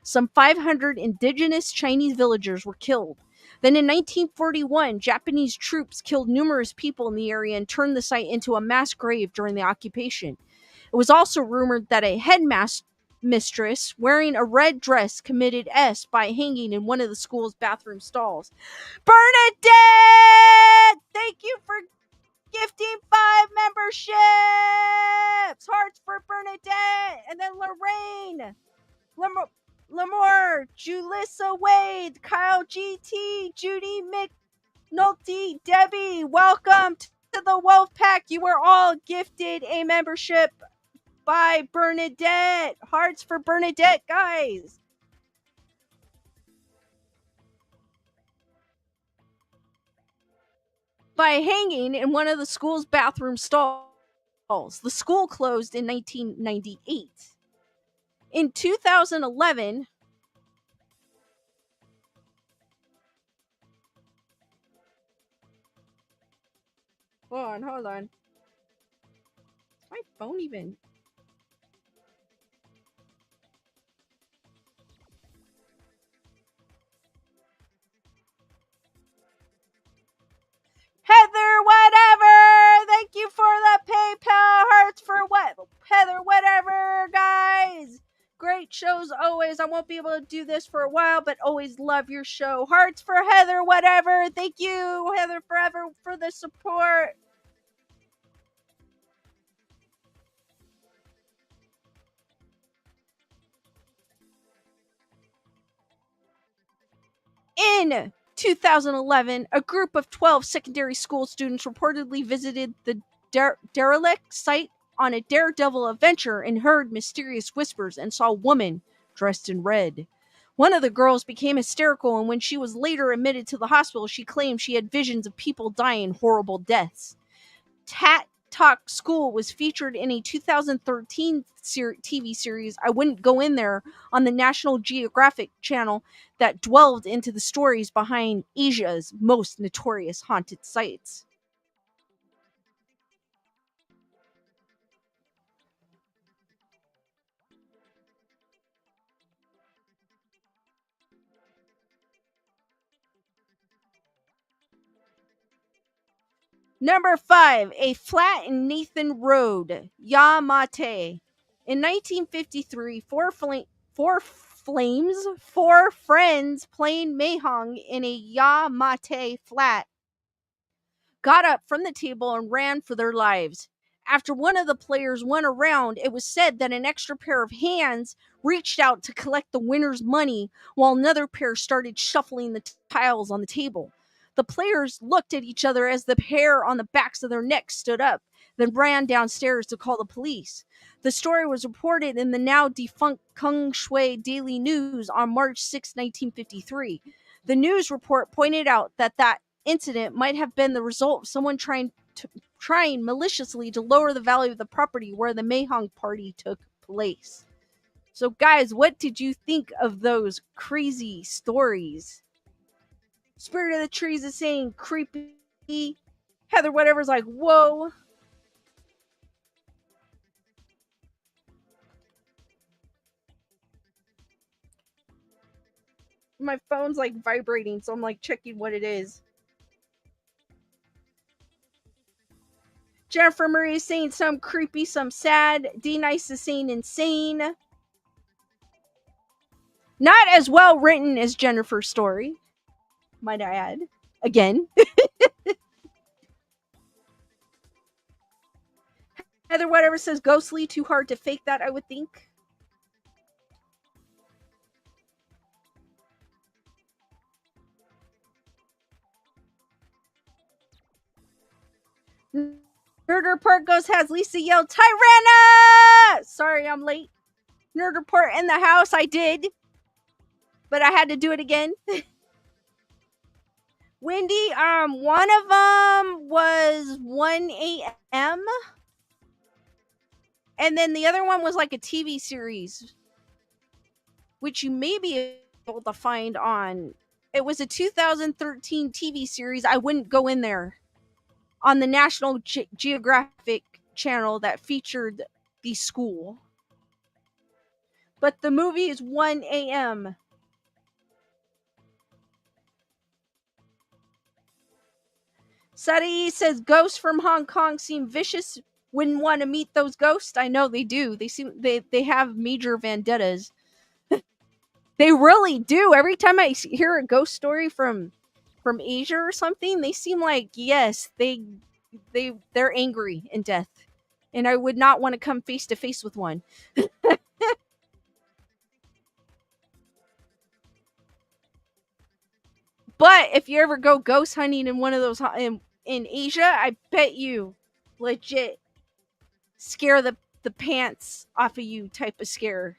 Some 500 indigenous Chinese villagers were killed. Then in 1941, Japanese troops killed numerous people in the area and turned the site into a mass grave during the occupation. It was also rumored that a headmistress wearing a red dress committed S by hanging in one of the school's bathroom stalls. Bernadette! Thank you for gifting 5 memberships! Hearts for Bernadette! And then Lorraine! Lamore, Julissa Wade, Kyle GT, Judy McNulty, Debbie, welcome to the Wolf Pack. You are all gifted a membership by Bernadette. Hearts for Bernadette, guys. By hanging in one of the school's bathroom stalls. The school closed in 1998. In 2011, hold on. Is my phone even? Heather, whatever. Thank you for the PayPal hearts for what? Heather, whatever, guys. Great shows always. always, I won't be able to do this for a while, but always love your show. Hearts for Heather, whatever. Thank you, Heather, forever for the support. In 2011, a group of 12 secondary school students reportedly visited the derelict site on a daredevil adventure and heard mysterious whispers and saw a woman dressed in red. One of the girls became hysterical, and when she was later admitted to the hospital, she claimed she had visions of people dying horrible deaths. Tat Talk School was featured in a 2013 TV series, I Wouldn't Go In There, on the National Geographic channel that delved into the stories behind Asia's most notorious haunted sites. Number 5, a flat in Nathan Road, Yamate. In 1953, four friends playing mahjong in a Yamate flat got up from the table and ran for their lives. After one of the players went around, it was said that an extra pair of hands reached out to collect the winner's money while another pair started shuffling the tiles on the table. The players looked at each other as the hair on the backs of their necks stood up, then ran downstairs to call the police. The story was reported in the now defunct Kung Shui Daily News on March 6, 1953. The news report pointed out that incident might have been the result of someone trying maliciously to lower the value of the property where the mahjong party took place. So, guys, what did you think of those crazy stories? Spirit of the Trees is saying creepy. Heather whatever's like, whoa. My phone's like vibrating, so I'm like checking what it is. Jennifer Marie is saying some creepy, some sad. D Nice is saying insane. Not as well written as Jennifer's story, might I add. Again. Heather whatever says ghostly, too hard to fake that, I would think. Nerd Report Ghost has Lisa yell, Tyranna! Sorry, I'm late. Nerd Report in the house, I did. But I had to do it again. Wendy, one of them was 1 a.m. And then the other one was like a TV series, which you may be able to find on. It was a 2013 TV series, I Wouldn't Go In There, on the National Geographic channel that featured the school. But the movie is 1 a.m. Sari says ghosts from Hong Kong seem vicious. Wouldn't want to meet those ghosts. I know they do. They have major vendettas. They really do. Every time I hear a ghost story from Asia or something, they seem like, yes, they're angry in death. And I would not want to come face to face with one. But if you ever go ghost hunting in one of those in Asia, I bet you legit scare the pants off of you type of scare.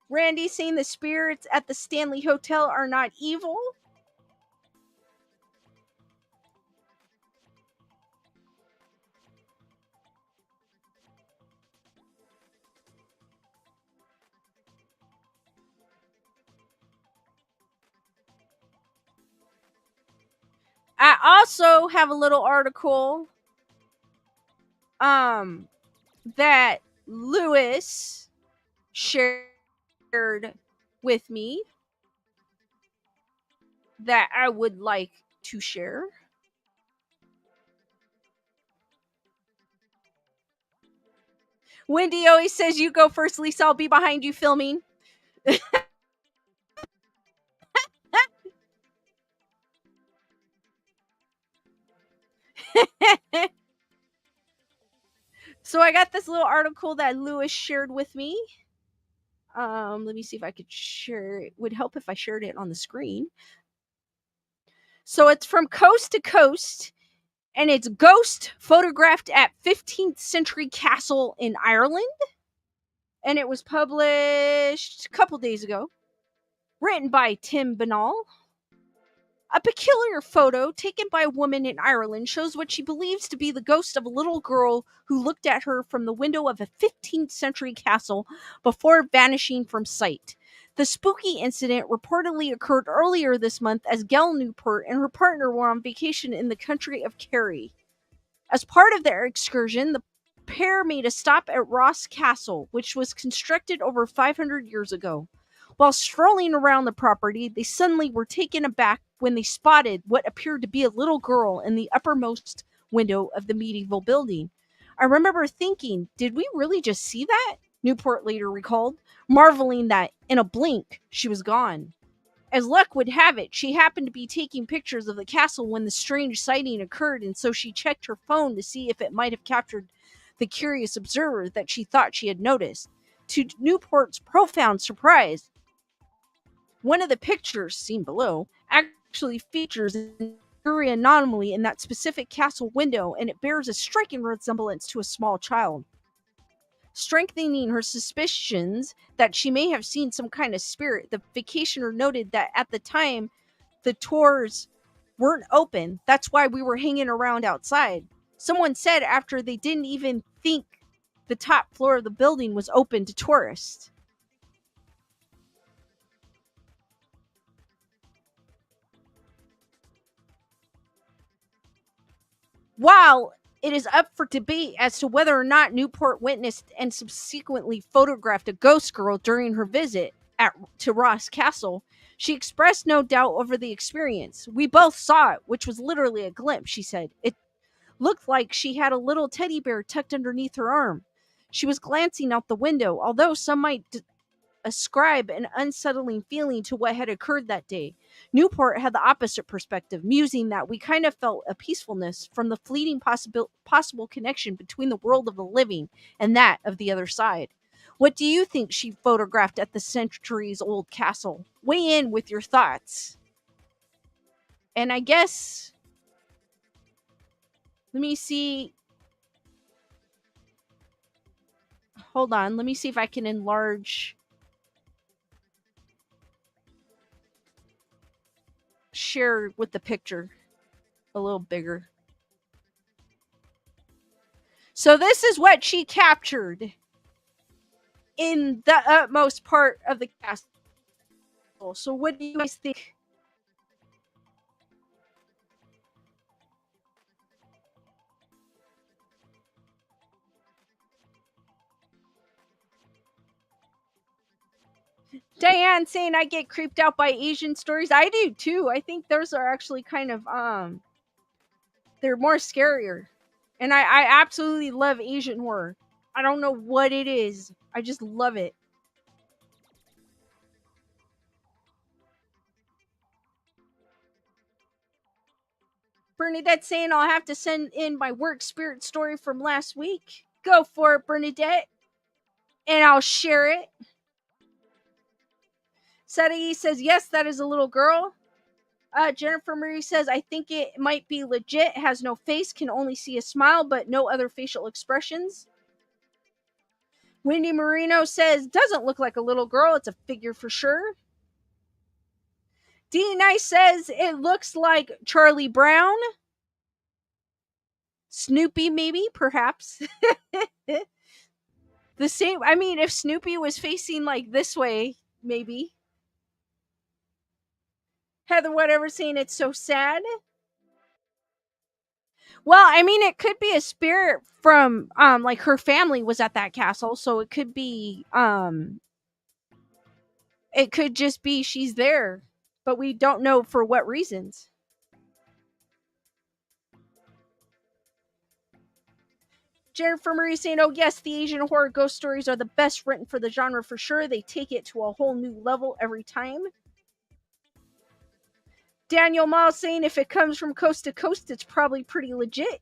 Randy saying the spirits at the Stanley Hotel are not evil. I also have a little article that Lewis shared with me that I would like to share. Wendy always says, "You go first, Lisa. I'll be behind you filming." So I got this little article that Lewis shared with me. Let me see if I could share it. Would help if I shared it on the screen. So it's from Coast to Coast, and it's ghost photographed at 15th century castle in Ireland. And it was published a couple days ago. Written by Tim Banal. A peculiar photo taken by a woman in Ireland shows what she believes to be the ghost of a little girl who looked at her from the window of a 15th century castle before vanishing from sight. The spooky incident reportedly occurred earlier this month as Gail Newport and her partner were on vacation in the country of Kerry. As part of their excursion, the pair made a stop at Ross Castle, which was constructed over 500 years ago. While strolling around the property, they suddenly were taken aback when they spotted what appeared to be a little girl in the uppermost window of the medieval building. I remember thinking, did we really just see that? Newport later recalled, marveling that in a blink she was gone. As luck would have it, she happened to be taking pictures of the castle when the strange sighting occurred, and so she checked her phone to see if it might have captured the curious observer that she thought she had noticed. To Newport's profound surprise, one of the pictures, seen below, actually features an eerie anomaly in that specific castle window, and it bears a striking resemblance to a small child. Strengthening her suspicions that she may have seen some kind of spirit, the vacationer noted that at the time the tours weren't open. That's why we were hanging around outside. Someone said after they didn't even think the top floor of the building was open to tourists. While it is up for debate as to whether or not Newport witnessed and subsequently photographed a ghost girl during her visit to Ross Castle, she expressed no doubt over the experience. "We both saw it, which was literally a glimpse," she said. "It looked like she had a little teddy bear tucked underneath her arm. She was glancing out the window, although some might ascribe an unsettling feeling to what had occurred that day. Newport had the opposite perspective, musing that we kind of felt a peacefulness from the fleeting possible connection between the world of the living and that of the other side. What do you think she photographed at the centuries old castle? Weigh in with your thoughts." And I guess, let me see. Hold on. Let me see if I can enlarge, share with the picture a little bigger. So this is what she captured in the utmost part of the castle. So what do you guys think? Diane saying I get creeped out by Asian stories. I do too. I think those are actually kind of they're more scarier. And I absolutely love Asian horror. I don't know what it is. I just love it. Bernadette saying I'll have to send in my work spirit story from last week. Go for it, Bernadette. And I'll share it. Sadie says, yes, that is a little girl. Jennifer Marie says, I think it might be legit. Has no face, can only see a smile, but no other facial expressions. Wendy Marino says, doesn't look like a little girl. It's a figure for sure. D Nice says, it looks like Charlie Brown. Snoopy, maybe, perhaps. The same, I mean, if Snoopy was facing like this way, maybe. Heather, whatever, saying it's so sad. Well, I mean, it could be a spirit from like her family was at that castle, so it could be it could just be she's there, but we don't know for what reasons. Jennifer Marie saying, oh yes, the Asian horror ghost stories are the best written for the genre for sure. They take it to a whole new level every time. Daniel Miles saying, if it comes from coast to coast, it's probably pretty legit.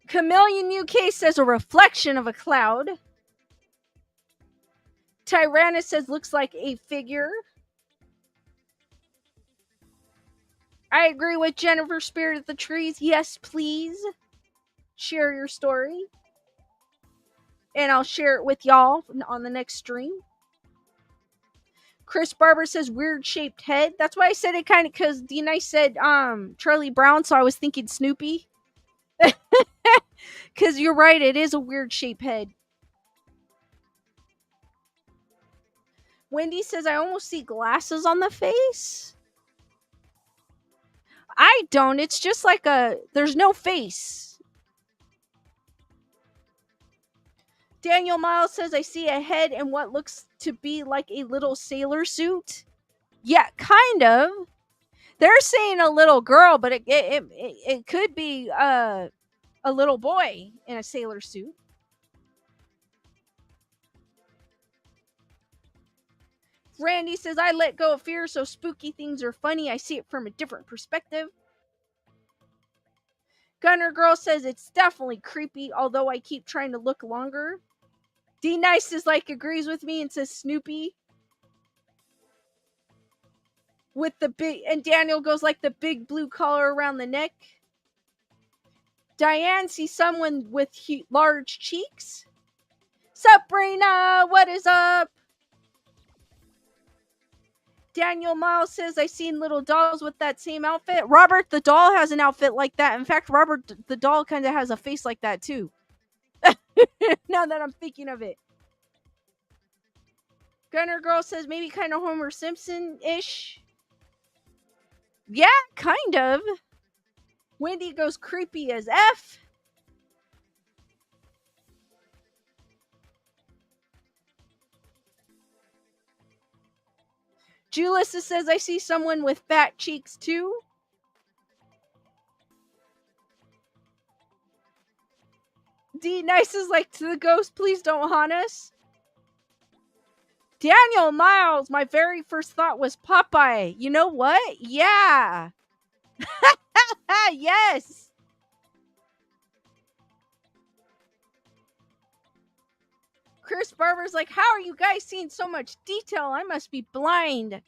Chameleon UK says a reflection of a cloud. Tyrannus says looks like a figure. I agree with Jennifer Spirit of the Trees. Yes, please. Share your story. And I'll share it with y'all on the next stream. Chris Barber says weird shaped head. That's why I said it kind of because D-Nice said Charlie Brown, so I was thinking Snoopy. Because you're right, it is a weird shaped head. Wendy says I almost see glasses on the face. I don't. It's just like there's no face. Daniel Miles says I see a head in what looks to be like a little sailor suit. Yeah, kind of. They're saying a little girl, but it could be a little boy in a sailor suit. Randy says I let go of fear, so spooky things are funny. I see it from a different perspective. Gunner Girl says it's definitely creepy, although I keep trying to look longer. D Nice is like agrees with me and says Snoopy. With the big, and Daniel goes like the big blue collar around the neck. Diane sees someone with large cheeks. Sabrina, what is up? Daniel Miles says I seen little dolls with that same outfit. Robert the doll has an outfit like that. In fact, Robert the doll kind of has a face like that too. Now that I'm thinking of it. Gunner Girl says maybe kind of Homer Simpson-ish. Yeah, kind of. Wendy goes creepy as F. Julissa says I see someone with fat cheeks too. D Nice is like to the ghost, please don't haunt us. Daniel Miles, my very first thought was Popeye. You know what? Yeah. Yes. Chris Barber's like, how are you guys seeing so much detail? I must be blind.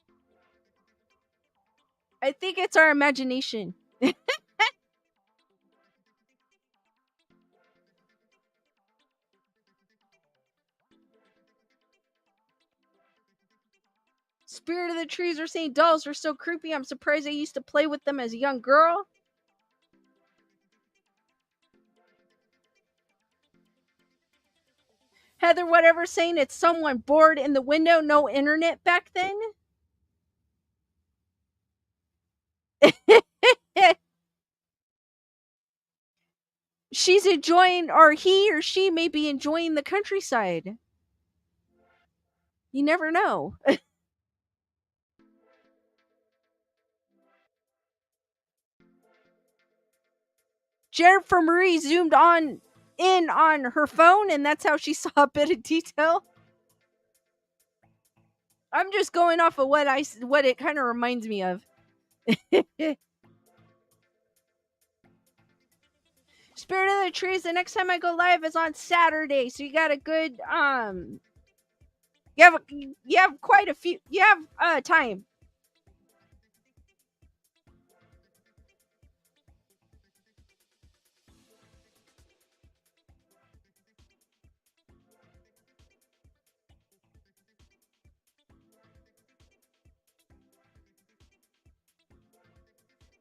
I think it's our imagination. Spirit of the Trees are saying dolls are so creepy. I'm surprised I used to play with them as a young girl. Heather, whatever, saying it's someone bored in the window. No internet back then. She's enjoying, or he or she may be enjoying the countryside. You never know. Jennifer Marie zoomed in on her phone, and that's how she saw a bit of detail. I'm just going off of what it kind of reminds me of. Spirit of the Trees, the next time I go live is on Saturday, so you got a good you have quite a few, you have time.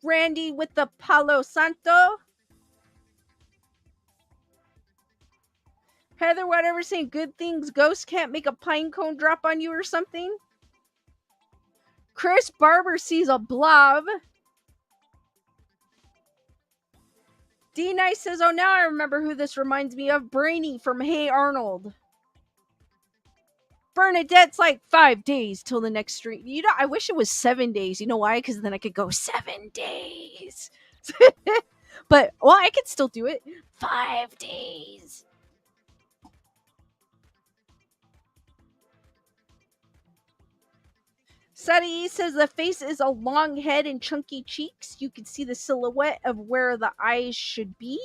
Randy with the Palo Santo. Heather, whatever, saying good things ghosts can't make a pine cone drop on you or something. Chris Barber sees a blob. D Nice says, oh, now I remember who this reminds me of. Brainy from Hey Arnold. Bernadette's like 5 days till the next stream. You know, I wish it was 7 days. You know why? Because then I could go 7 days. But well, I could still do it. 5 days. Sadi says the face is a long head and chunky cheeks. You can see the silhouette of where the eyes should be.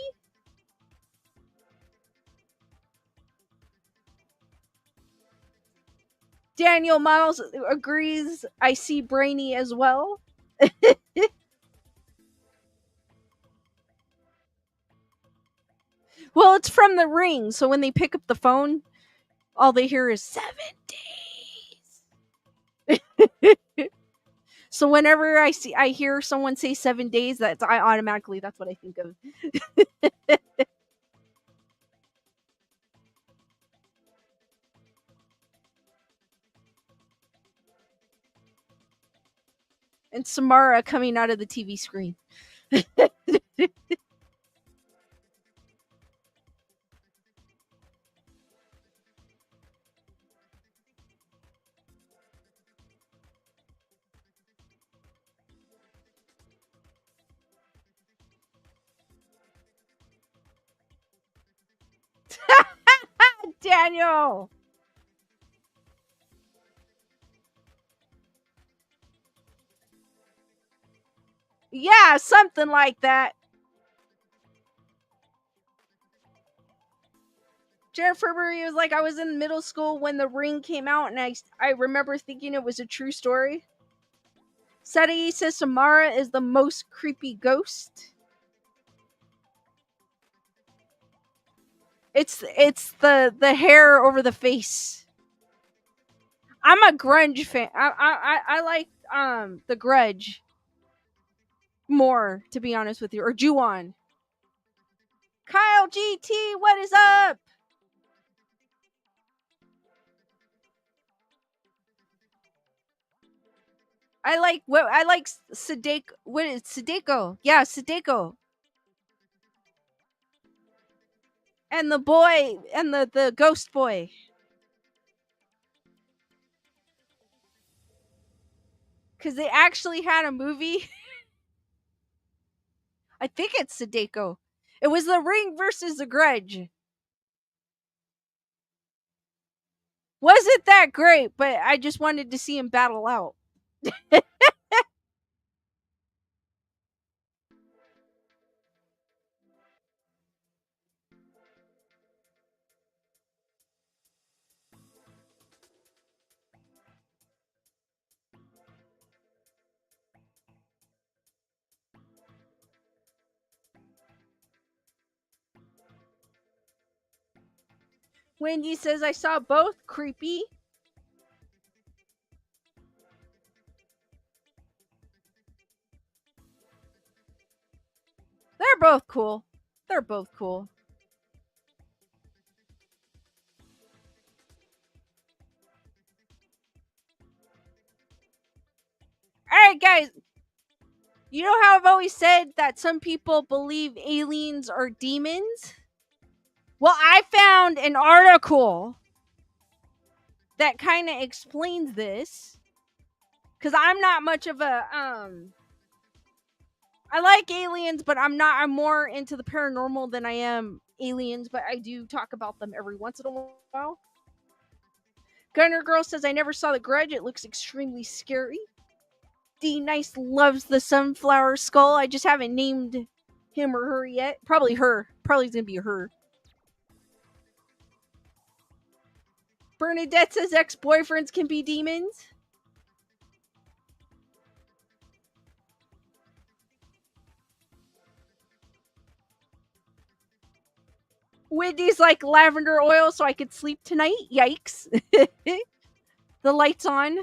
Daniel Miles agrees. I see brainy as well. Well, it's from The Ring, so when they pick up the phone, all they hear is 7 days. So whenever I hear someone say 7 days, that's what I think of. And Samara coming out of the TV screen. Daniel. Yeah, something like that. Jennifer Marie was like, I was in middle school when The Ring came out, and I remember thinking it was a true story. Sadi says Samara is the most creepy ghost. It's the hair over the face. I'm a grunge fan. I like the Grudge more, to be honest with you, or Ju-on. Kyle GT, what is up? I like Sadeko. What is Sadeko? Yeah, Sadeko. And the boy and the ghost boy. Cause they actually had a movie. I think it's Sadeko. It was The Ring versus the Grudge. Wasn't that great, but I just wanted to see him battle out. Wendy says I saw both. Creepy. They're both cool. They're both cool. Alright, guys. You know how I've always said that some people believe aliens are demons? Well, I found an article that kind of explains this. Because I'm not much of a I like aliens, but I'm more into the paranormal than I am aliens, but I do talk about them every once in a while. Gunner Girl says I never saw The Grudge. It looks extremely scary. D Nice loves the sunflower skull. I just haven't named him or her yet. Probably her. Probably gonna be her. Bernadette says ex-boyfriends can be demons. Whitney's like lavender oil so I could sleep tonight. Yikes. The light's on.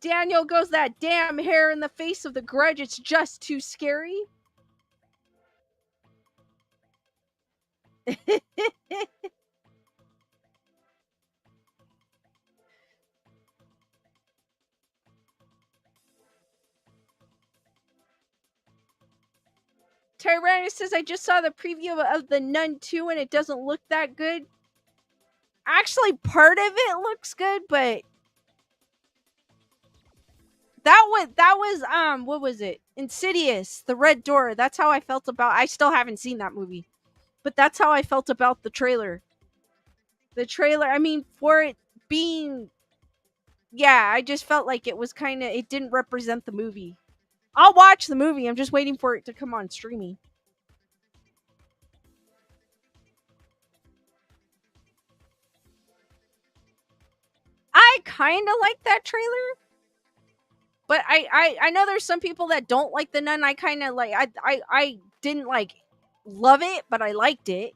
Daniel goes, that damn hair in the face of the Grudge. It's just too scary. Tyrannus says, I just saw the preview of The Nun 2 and it doesn't look that good. Actually, part of it looks good, but that was what was it? Insidious, The Red Door. That's how I felt about. I still haven't seen that movie, but that's how I felt about the trailer. The trailer, I mean, for it being, yeah, I just felt like it was kind of, it didn't represent the movie. I'll watch the movie. I'm just waiting for it to come on streaming. I kind of like that trailer, but I know there's some people that don't like The Nun. I kind of like, I didn't like love it, but I liked it.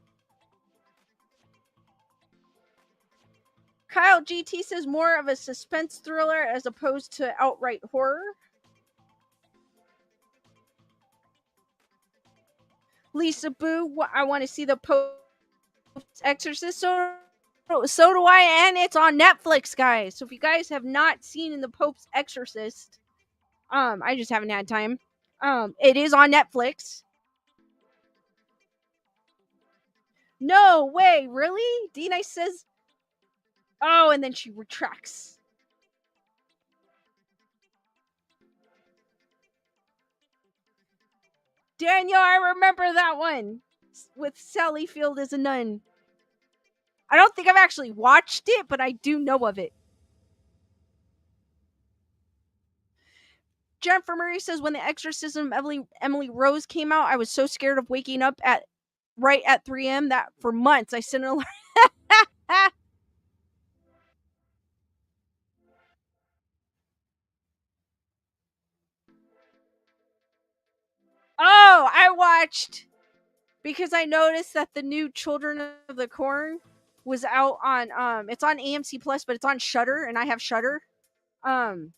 Kyle GT says more of a suspense thriller as opposed to outright horror. Lisa Boo, I want to see the Pope's Exorcist. So do I, and it's on Netflix, guys. So if you guys have not seen the Pope's Exorcist, I just haven't had time. It is on Netflix. No way, really? D-Nice says, oh, and then she retracts. Daniel, I remember that one with Sally Field as a nun. I don't think I've actually watched it, but I do know of it. Jennifer Murray says, when The Exorcism of Emily Rose came out, I was so scared of waking up at right at 3 a.m. that for months I sent an alert. Oh, I watched because I noticed that the new Children of the Corn was out on it's on AMC Plus, but it's on Shudder, and I have Shudder. And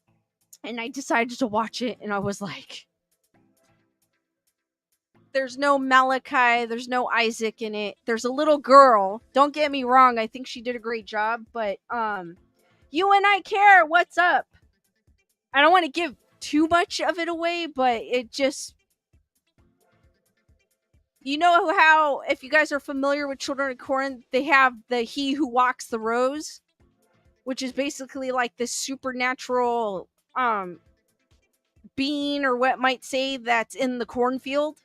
I decided to watch it, and I was like, there's no Malachi, there's no Isaac in it. There's a little girl. Don't get me wrong, I think she did a great job, but You and I Care, what's up? I don't want to give too much of it away, but it just, you know how, if you guys are familiar with Children of Corn, they have the He Who Walks the Rose, which is basically like this supernatural being, or what might say, that's in the cornfield.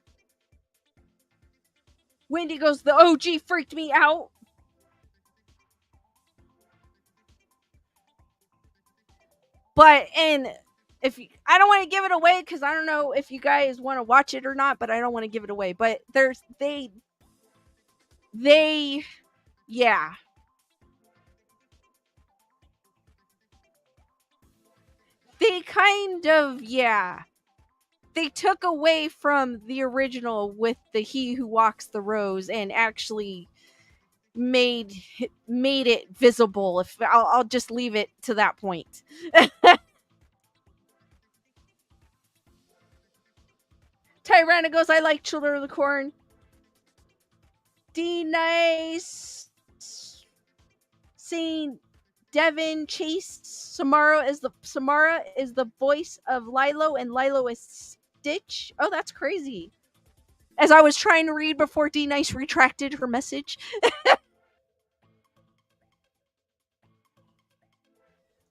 Wendy goes, the OG freaked me out. But, and if you, I don't want to give it away because I don't know if you guys want to watch it or not, but I don't want to give it away. But there's, yeah. They kind of, yeah. They took away from the original with the He Who Walks the Rose and actually made it visible. If I'll just leave it to that point. Tyranna goes, I like Children of the Corn. D Nice saying Devin Chase Samara is the voice of Lilo, and Lilo is Stitch. Oh, that's crazy. As I was trying to read before D Nice retracted her message.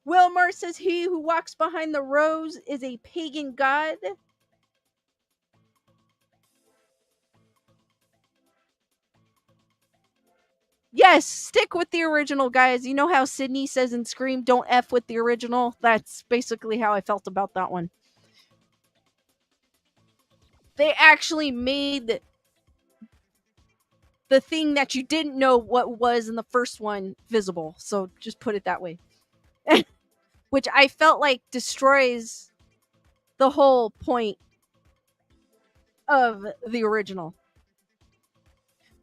Wilmar says, he who walks behind the rose is a pagan god. Yes, stick with the original, guys. You know how Sydney says in Scream, don't F with the original? That's basically how I felt about that one. They actually made the thing that you didn't know what was in the first one visible. So just put it that way. Which I felt like destroys the whole point of the original.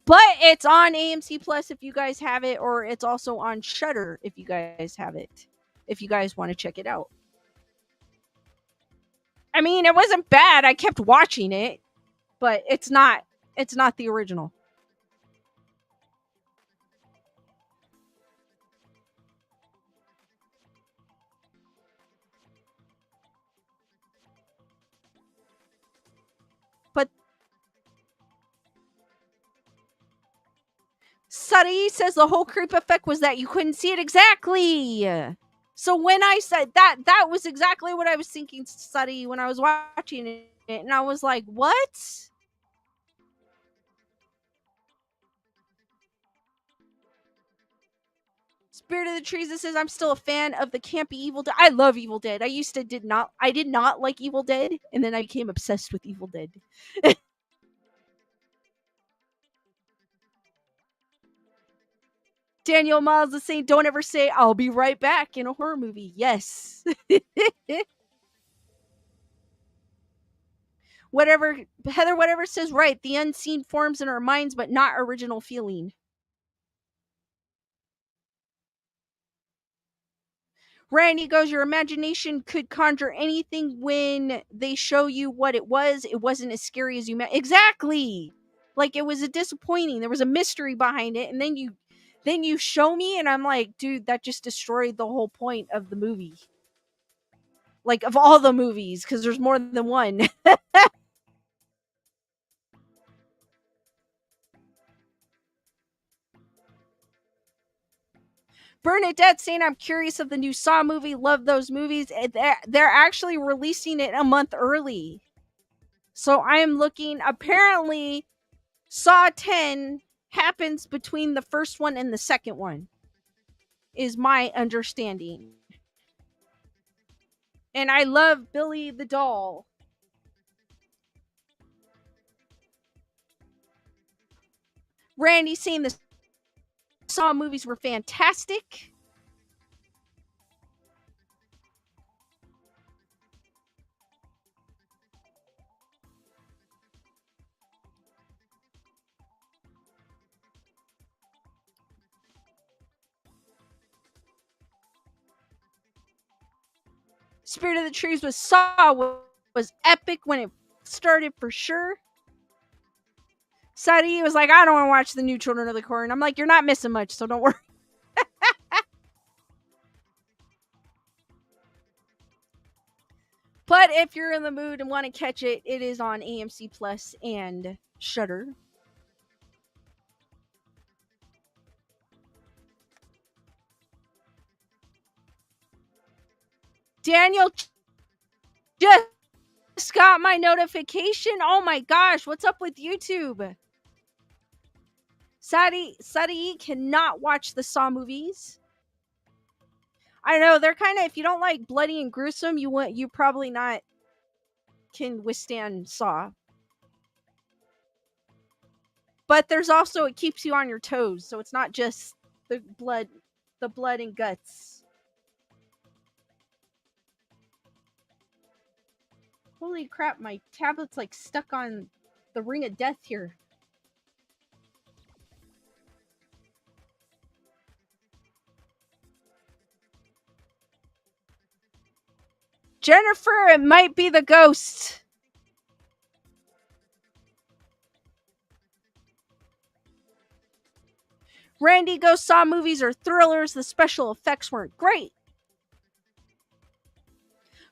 But it's on AMC Plus if you guys have it, or it's also on Shudder if you guys have it. If you guys want to check it out. I mean, it wasn't bad. I kept watching it, but it's not the original. But Sadi says the whole creep effect was that you couldn't see it exactly. So when I said that, that was exactly what I was thinking, Sadi, when I was watching it. And I was like, what? Spirit of the Trees that says I'm still a fan of the campy Evil Dead. I love Evil Dead. I did not like Evil Dead, and then I became obsessed with Evil Dead. Daniel Miles is saying, don't ever say I'll be right back in a horror movie. Yes. Whatever Heather whatever says right, the unseen forms in our minds but not original feeling. Randy goes, your imagination could conjure anything when they show you what it was. It wasn't as scary as you meant. Exactly. Like it was a disappointing. There was a mystery behind it, and then you show me, and I'm like, dude, that just destroyed the whole point of the movie. Like of all the movies, because there's more than one. Bernadette saying, I'm curious of the new Saw movie. Love those movies. They're actually releasing it a month early. So I am looking. Apparently, Saw 10 happens between the first one and the second one, is my understanding. And I love Billy the Doll. Randy saying the Saw movies were fantastic. Spirit of the Trees was Saw was epic when it started for sure. Sadie was like, I don't want to watch the new Children of the Corn. I'm like, you're not missing much, so don't worry. But if you're in the mood and want to catch it, it is on AMC Plus and Shudder. Daniel just got my notification. Oh my gosh, what's up with YouTube? Sadie cannot watch the Saw movies. I know they're kind of, if you don't like bloody and gruesome, you probably not can withstand Saw. But there's also, it keeps you on your toes, so it's not just the blood and guts. Holy crap, my tablet's like stuck on the ring of death here. Jennifer, it might be the ghost. Randy Ghost Saw movies are thrillers. The special effects weren't great.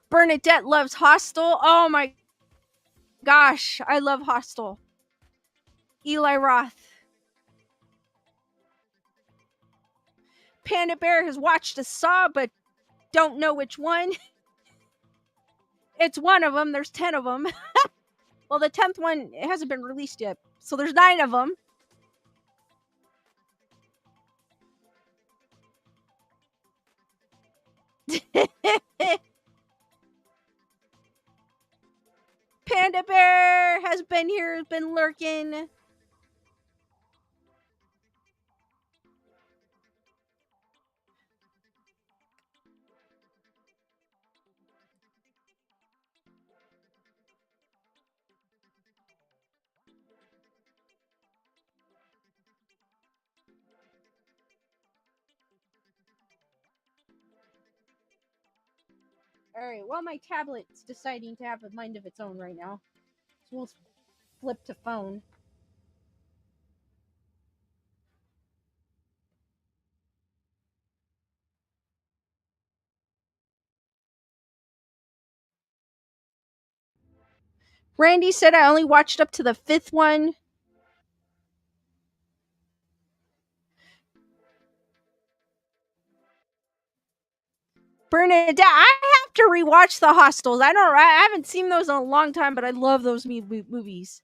Bernadette loves Hostel. Oh my gosh, I love Hostel. Eli Roth. Panda Bear has watched a Saw, but don't know which one. It's one of them. There's 10 of them. Well, the 10th one, it hasn't been released yet. So there's 9 of them. Panda Bear has been here, has been lurking. Alright, well, my tablet's deciding to have a mind of its own right now. So we'll flip to phone. Randy said I only watched up to the 5th one. Bernadette, I have to rewatch the Hostels. I haven't seen those in a long time, but I love those movies.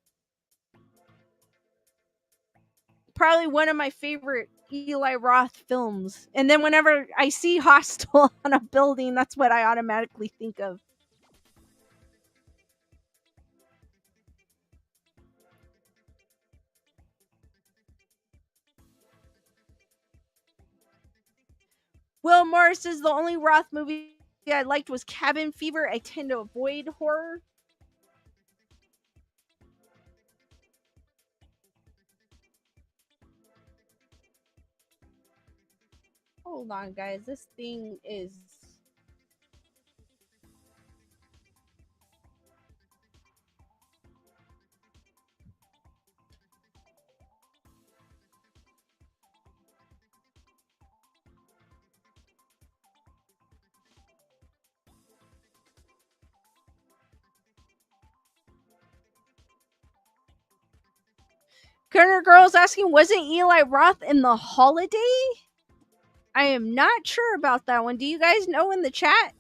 Probably one of my favorite Eli Roth films. And then whenever I see Hostel on a building, that's what I automatically think of. Will Morris says the only Roth movie I liked was Cabin Fever. I tend to avoid horror. Hold on, guys. This thing is. Kerner Girl's asking, wasn't Eli Roth in The Holiday? I am not sure about that one. Do you guys know in the chat?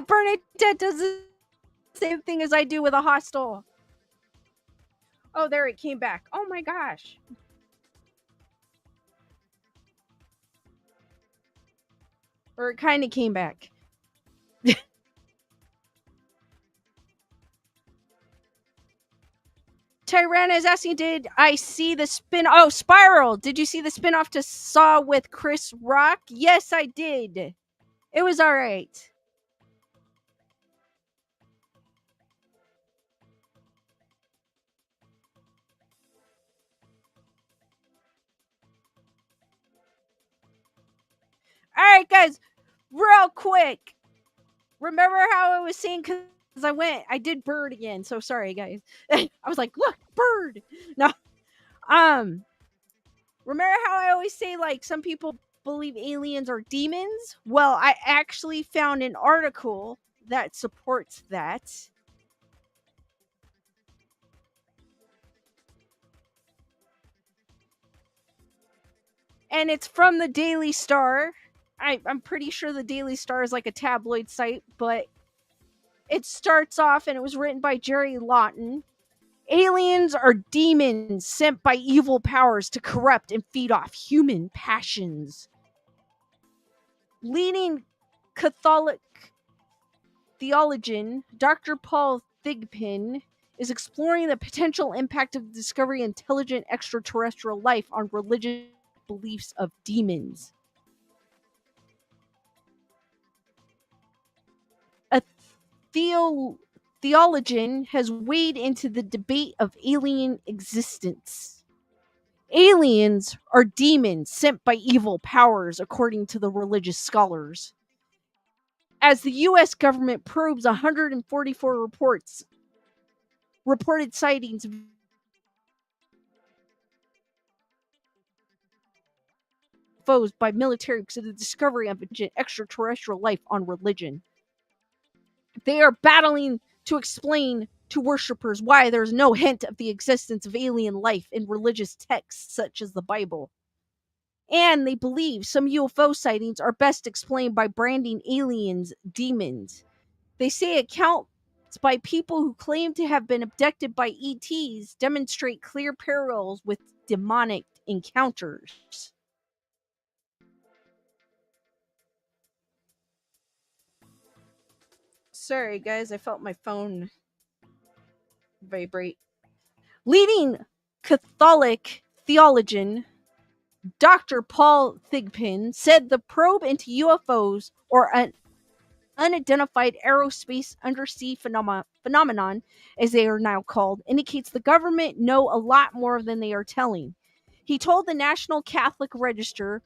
Bernadette does the same thing as I do with a Hostel. Oh, there it came back. Oh my gosh. Or it kind of came back. Tyrana is asking, did I see the spin? Oh, Spiral. Did you see the spin-off to Saw with Chris Rock? Yes, I did. It was all right. All right, guys, real quick. Remember how I was saying, because I did bird again. So sorry, guys. I was like, look, bird. No. Remember how I always say, like, some people believe aliens are demons? Well, I actually found an article that supports that. And it's from the Daily Star. I'm pretty sure the Daily Star is like a tabloid site, but it starts off, and it was written by Jerry Lawton. Aliens are demons sent by evil powers to corrupt and feed off human passions. Leading Catholic theologian Dr. Paul Thigpen is exploring the potential impact of the discovery of intelligent extraterrestrial life on religious beliefs of demons. A theologian has weighed into the debate of alien existence. Aliens are demons sent by evil powers, according to the religious scholars. As the U.S. government probes 144 reported sightings of UFOs by military because of the discovery of extraterrestrial life on religion. They are battling to explain to worshippers why there's no hint of the existence of alien life in religious texts such as the Bible. And they believe some UFO sightings are best explained by branding aliens demons. They say accounts by people who claim to have been abducted by ETs demonstrate clear parallels with demonic encounters. Sorry, guys, I felt my phone vibrate. Leading Catholic theologian Dr. Paul Thigpen said the probe into UFOs, or an unidentified aerospace undersea phenomenon, as they are now called, indicates the government know a lot more than they are telling. He told the National Catholic Register,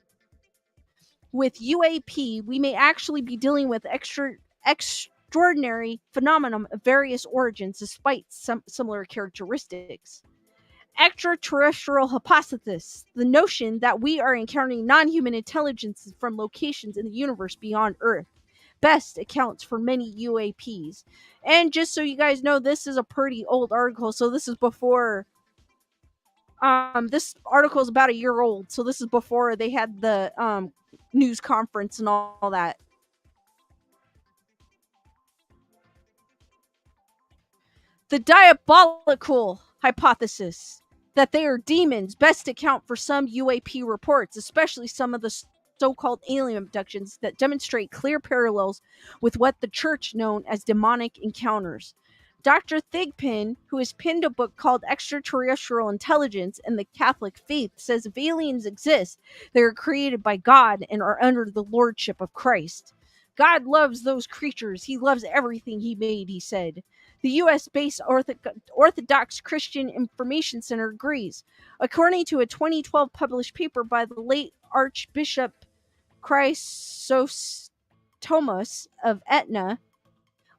with UAP, we may actually be dealing with extraordinary phenomenon of various origins despite some similar characteristics. Extraterrestrial hypothesis, the notion that we are encountering non-human intelligences from locations in the universe beyond Earth, best accounts for many UAPs. And just so you guys know, this is a pretty old article, so this is before This article is about a year old, so this is before they had the news conference and all that. The diabolical hypothesis that they are demons best account for some UAP reports, especially some of the so-called alien abductions that demonstrate clear parallels with what the church known as demonic encounters. Dr. Thigpen, who has penned a book called Extraterrestrial Intelligence and the Catholic Faith, says if aliens exist, they are created by God and are under the lordship of Christ. God loves those creatures. He loves everything he made, he said. The US based Orthodox Christian Information Center agrees. According to a 2012 published paper by the late Archbishop Chrysostomus of Etna,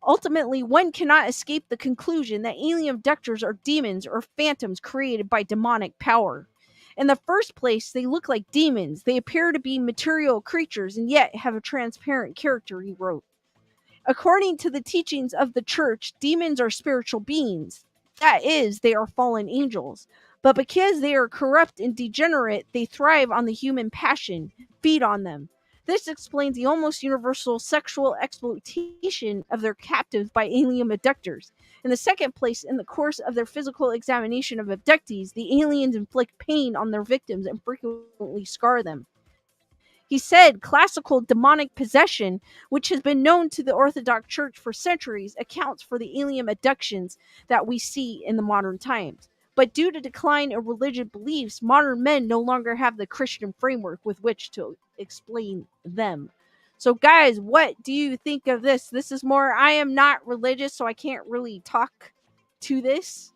ultimately one cannot escape the conclusion that alien abductors are demons or phantoms created by demonic power. In the first place, they look like demons. They appear to be material creatures and yet have a transparent character, he wrote. According to the teachings of the church, demons are spiritual beings. That is, they are fallen angels. But because they are corrupt and degenerate, they thrive on the human passion, feed on them. This explains the almost universal sexual exploitation of their captives by alien abductors. In the second place, in the course of their physical examination of abductees, the aliens inflict pain on their victims and frequently scar them. He said classical demonic possession, which has been known to the Orthodox Church for centuries, accounts for the alien abductions that we see in the modern times. But due to decline in religious beliefs, modern men no longer have the Christian framework with which to explain them. So, guys, what do you think of this? This is more, I am not religious, so I can't really talk to this.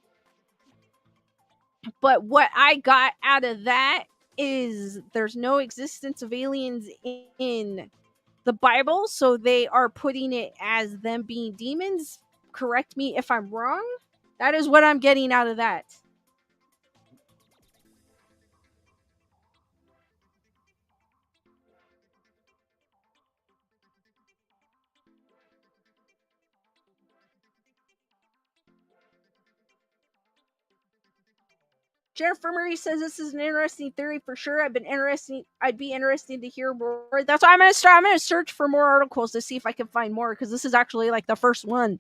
But what I got out of that is there's no existence of aliens in the Bible, so they are putting it as them being demons. Correct me if I'm wrong. That is what I'm getting out of that. Jennifer Murray says this is an interesting theory for sure. I'd be interested to hear more. That's why I'm gonna start. I'm gonna search for more articles to see if I can find more, because this is actually like the first one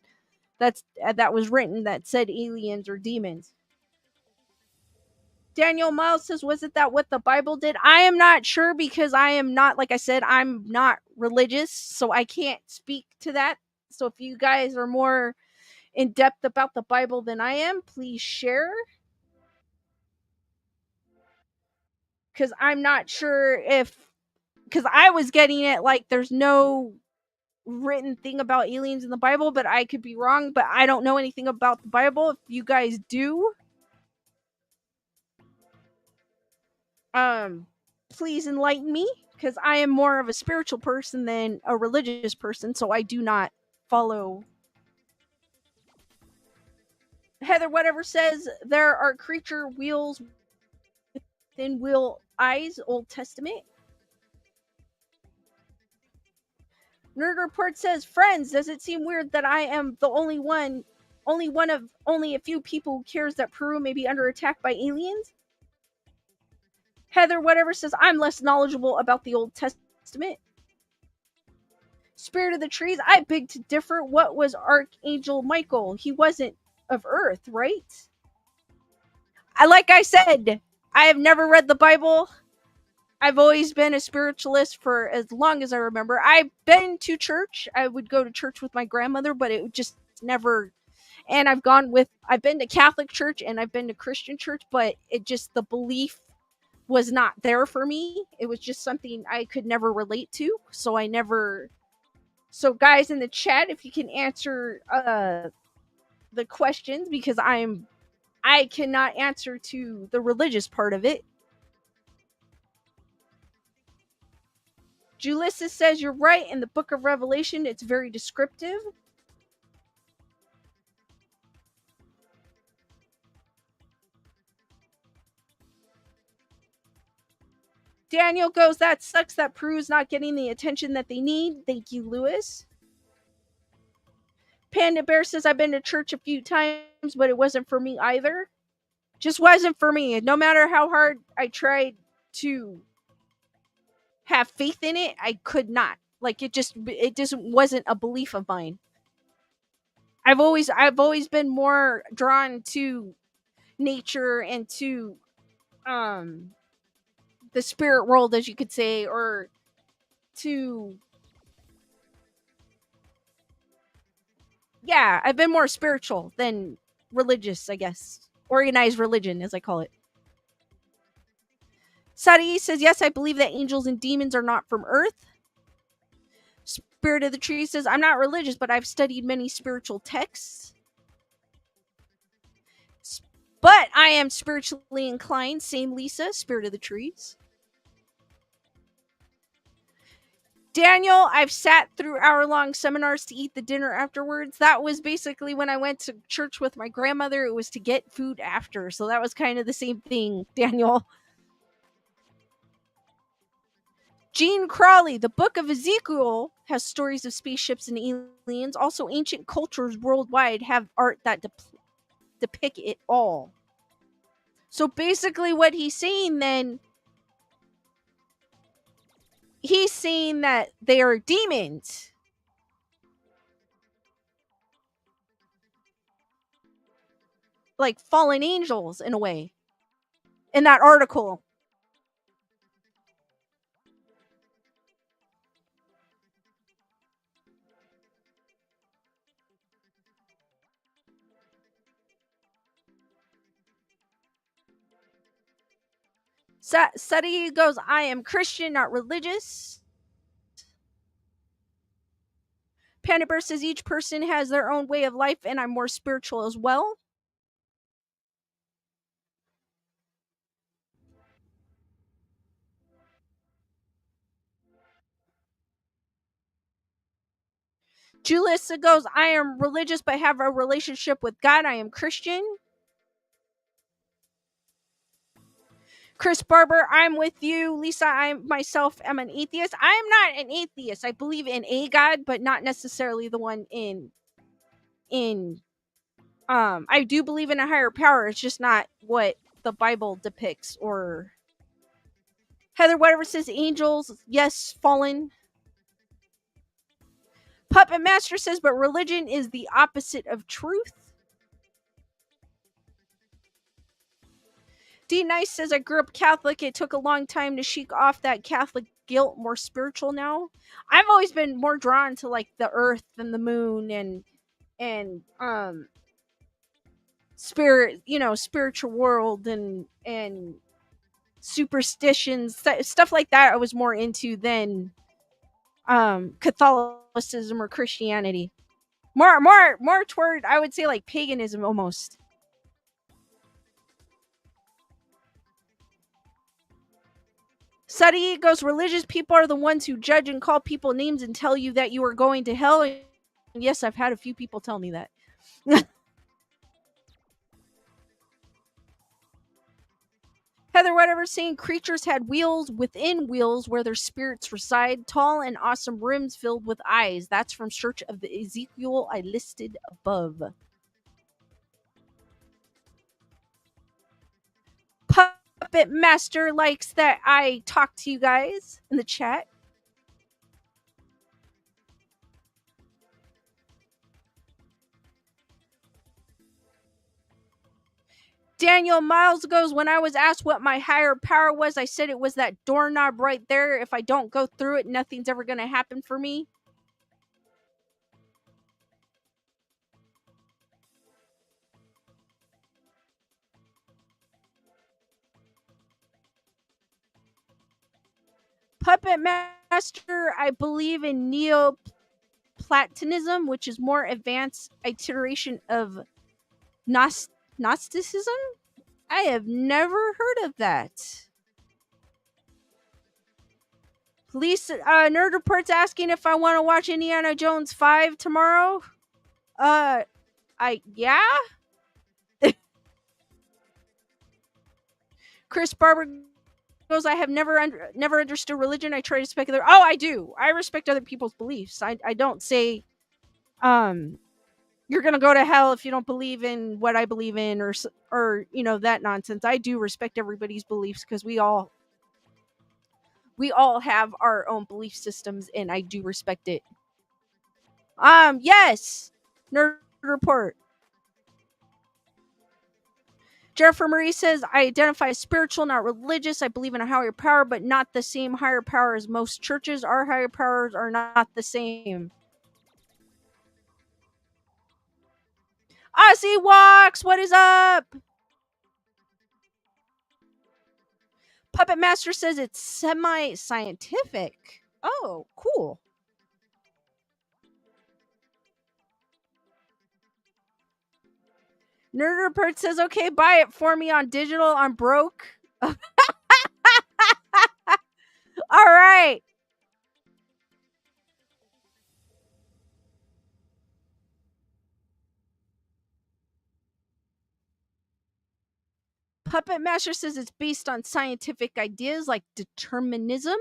that was written that said aliens or demons. Daniel Miles says, was it that what the Bible did? I am not sure, because I am not, like I said, I'm not religious, so I can't speak to that. So if you guys are more in depth about the Bible than I am, please share. Because I'm not sure because I was getting it like there's no written thing about aliens in the Bible, but I could be wrong. But I don't know anything about the Bible. If you guys do, um, please enlighten me, because I am more of a spiritual person than a religious person, so I do not follow. Heather whatever says there are creature wheels within wheel eyes, Old Testament. Nerd Report says, friends, does it seem weird that I am the only one of only a few people who cares that Peru may be under attack by aliens? Heather whatever says, I'm less knowledgeable about the Old Testament. Spirit of the Trees, I beg to differ. What was Archangel Michael? He wasn't of Earth, right? Like I said, I have never read the Bible. I've always been a spiritualist for as long as I remember. I've been to church. I would go to church with my grandmother, but it just never. And I've been to Catholic church and I've been to Christian church, but it just, the belief was not there for me. It was just something I could never relate to. So I never. So, guys in the chat, if you can answer the questions, because I cannot answer to the religious part of it. Julissa says you're right. In the book of Revelation, it's very descriptive. Daniel goes, that sucks that Peru's not getting the attention that they need. Thank you, Lewis. Panda Bear says, I've been to church a few times, but it wasn't for me either. Just wasn't for me. No matter how hard I tried to have faith in it, I could not. Like it just wasn't a belief of mine. I've always been more drawn to nature and to um the spirit world, as you could say, or to, yeah, I've been more spiritual than religious, I guess. Organized religion, as I call it. Sadi says, yes, I believe that angels and demons are not from Earth. Spirit of the Tree says, I'm not religious, but I've studied many spiritual texts. But I am spiritually inclined. Same Lisa, Spirit of the Trees. Daniel, I've sat through hour-long seminars to eat the dinner afterwards. That was basically when I went to church with my grandmother. It was to get food after. So that was kind of the same thing, Daniel. Gene Crawley, the Book of Ezekiel has stories of spaceships and aliens. Also, ancient cultures worldwide have art that depict it all. So basically what he's saying then, he's saying that they are demons. Like fallen angels in a way. In that article. Sadi goes, I am Christian, not religious. Panda Bear says each person has their own way of life and I'm more spiritual as well. Julissa goes, I am religious but have a relationship with God. I am Christian. Chris Barber, I'm with you. Lisa, I myself am an atheist. I am not an atheist. I believe in a God, but not necessarily the one in I do believe in a higher power. It's just not what the Bible depicts. Or Heather whatever says angels, yes, fallen. Puppet Master says, but religion is the opposite of truth. D Nice says, I grew up Catholic. It took a long time to shake off that Catholic guilt. More spiritual now. I've always been more drawn to like the earth and the moon and spirit, spiritual world and superstitions, stuff like that. I was more into than Catholicism or Christianity. More toward, I would say, like paganism almost. Sadi goes, religious people are the ones who judge and call people names and tell you that you are going to hell. And yes, I've had a few people tell me that. Heather whatever saying creatures had wheels within wheels where their spirits reside, tall and awesome rims filled with eyes. That's from Search of the Ezekiel I listed above. Puppet Master likes that I talk to you guys in the chat. Daniel Miles goes, when I was asked what my higher power was, I said it was that doorknob right there. If I don't go through it, nothing's ever going to happen for me. Puppet Master, I believe in Neoplatonism, which is more advanced iteration of Gnosticism. I have never heard of that. Police Nerd Report's asking if I want to watch Indiana Jones 5 tomorrow. Yeah. Chris Barber goes, I have never understood religion. I try to respect I do. I respect other people's beliefs. I don't say you're gonna go to hell if you don't believe in what I believe in, or that nonsense. I do respect everybody's beliefs because we all have our own belief systems, and I do respect it. Yes, nerd report. Jennifer Marie says, I identify as spiritual, not religious. I believe in a higher power, but not the same higher power as most churches. Our higher powers are not the same. Ozzy Walks, what is up? Puppet Master says it's semi-scientific. Oh, cool. Nerd Report says, okay, buy it for me on digital. I'm broke. All right. Puppet Master says it's based on scientific ideas like determinism.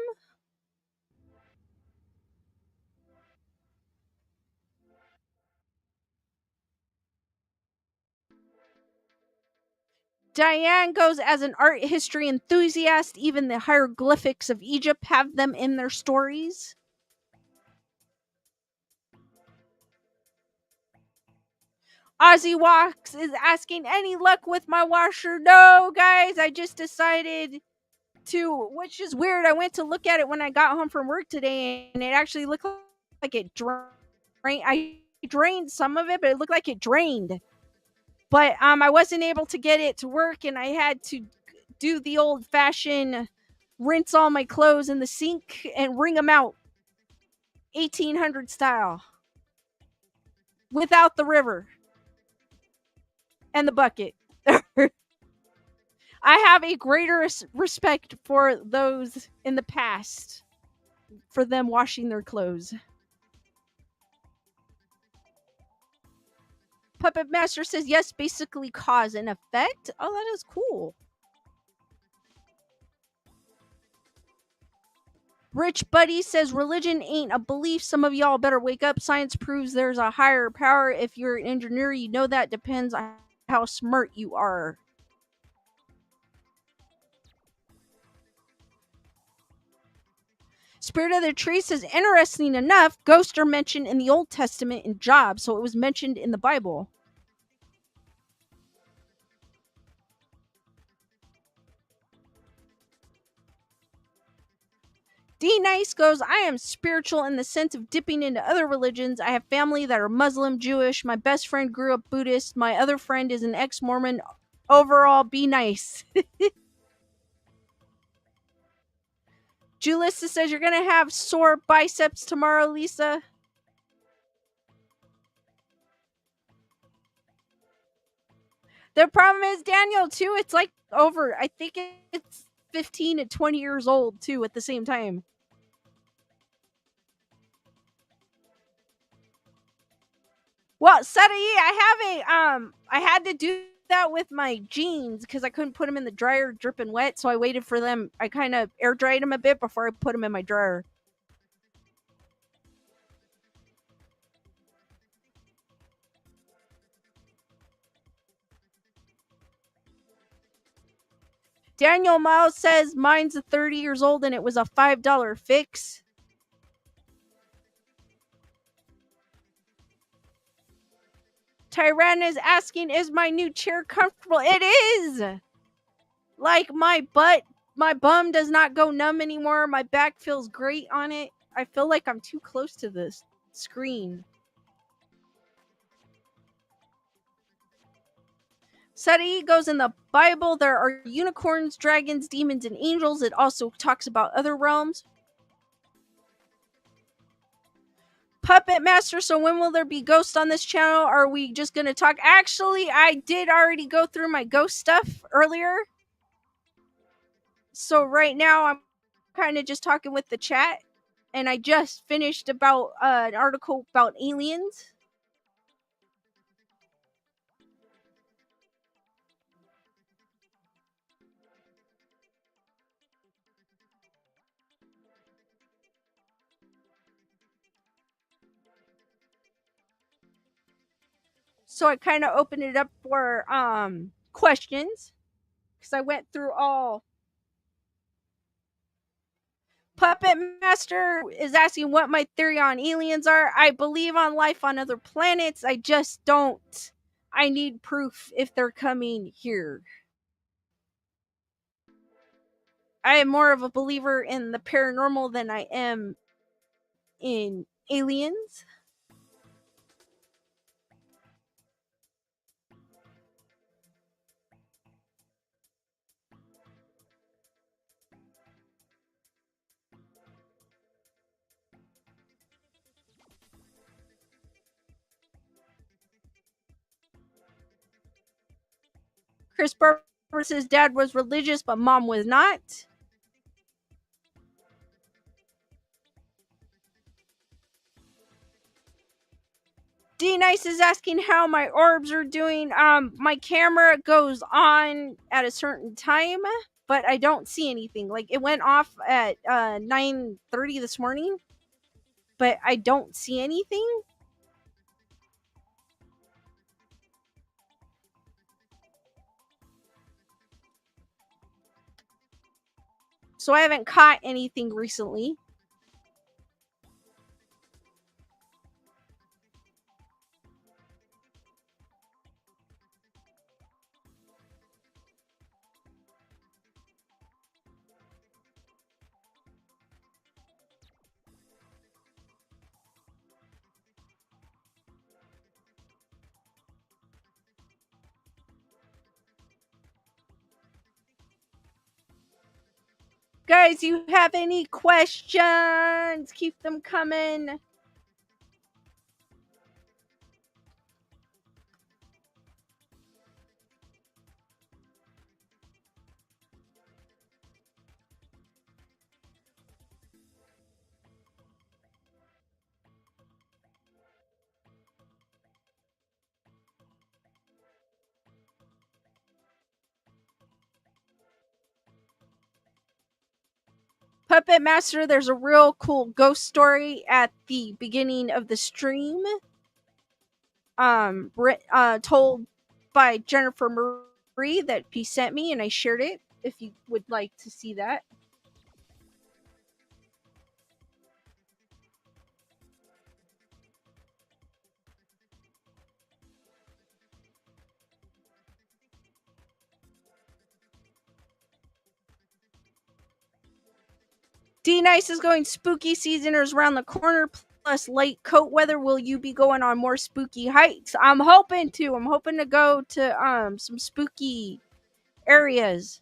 Diane goes, as an art history enthusiast, even the hieroglyphics of Egypt have them in their stories. Ozzy Walks is asking, any luck with my washer? No, guys, I just decided to, which is weird. I went to look at it when I got home from work today, and it actually looked like it drained. I drained some of it, but it looked like it drained. But I wasn't able to get it to work, and I had to do the old-fashioned rinse all my clothes in the sink and wring them out 1800 style without the river and the bucket. I have a greater respect for those in the past, for them washing their clothes. Puppet Master says yes, basically cause and effect. Oh, that is cool. Rich Buddy says religion ain't a belief. Some of y'all better wake up. Science proves there's a higher power. If you're an engineer, you know that depends on how smart you are. Spirit of the Tree says, interesting enough, ghosts are mentioned in the Old Testament in Job, so it was mentioned in the Bible. D Nice goes, I am spiritual in the sense of dipping into other religions. I have family that are Muslim, Jewish. My best friend grew up Buddhist. My other friend is an ex-Mormon. Overall, be nice. Julissa says you're going to have sore biceps tomorrow, Lisa. The problem is, Daniel, too, it's like over, I think it's 15 and 20 years old, too, at the same time. Well, Sarai, I had to do that with my jeans because I couldn't put them in the dryer dripping wet, so I waited for them. I kind of air dried them a bit before I put them in my dryer. Daniel Miles says mine's a 30 years old and it was a $5 fix. Tyran is asking, is my new chair comfortable? It is. Like my bum does not go numb anymore. My back feels great on it. I feel like I'm too close to this screen. Sarai goes, in the Bible, there are unicorns, dragons, demons, and angels. It also talks about other realms. Puppet Master, so when will there be ghosts on this channel? Are we just going to talk? Actually, I did already go through my ghost stuff earlier. So right now, I'm kind of just talking with the chat. And I just finished about an article about aliens. So I kind of opened it up for questions because I went through all. Puppet Master is asking what my theory on aliens are. I believe on life on other planets. I just don't. I need proof if they're coming here. I am more of a believer in the paranormal than I am in aliens. Chris Barber says dad was religious, but mom was not. D Nice is asking how my orbs are doing. My camera goes on at a certain time, but I don't see anything. Like it went off at 9:30 this morning, but I don't see anything. So I haven't caught anything recently. Guys, you have any questions? Keep them coming. Puppet Master, there's a real cool ghost story at the beginning of the stream. Told by Jennifer Marie that he sent me, and I shared it. If you would like to see that. D Nice is going spooky season is around the corner. Plus light coat weather. Will you be going on more spooky hikes? I'm hoping to. I'm hoping to go to some spooky areas.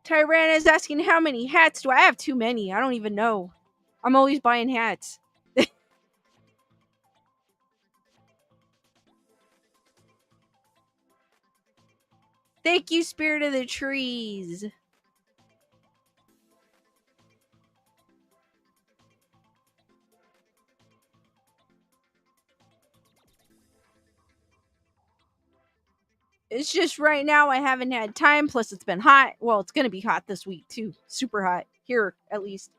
Tyran is asking how many hats do I have? Too many. I don't even know. I'm always buying hats. Thank you, Spirit of the Trees. It's just right now I haven't had time. Plus, it's been hot. Well, it's going to be hot this week, too. Super hot. Here, at least.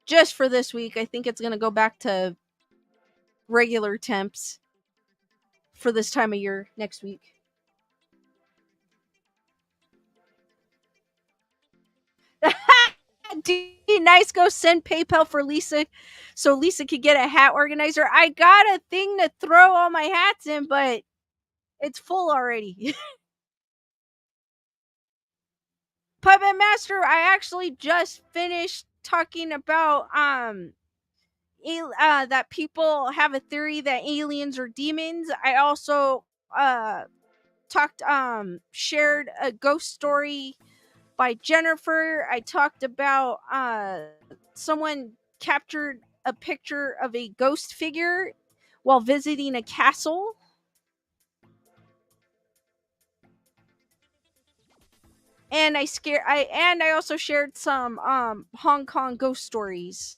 Just for this week, I think it's going to go back to regular temps for this time of year next week. Nice, go send PayPal for Lisa so Lisa could get a hat organizer. I got a thing to throw all my hats in, but it's full already. Puppet Master, I actually just finished talking about that people have a theory that aliens are demons. I also shared a ghost story by Jennifer. I talked about someone captured a picture of a ghost figure while visiting a castle. And I also shared some Hong Kong ghost stories.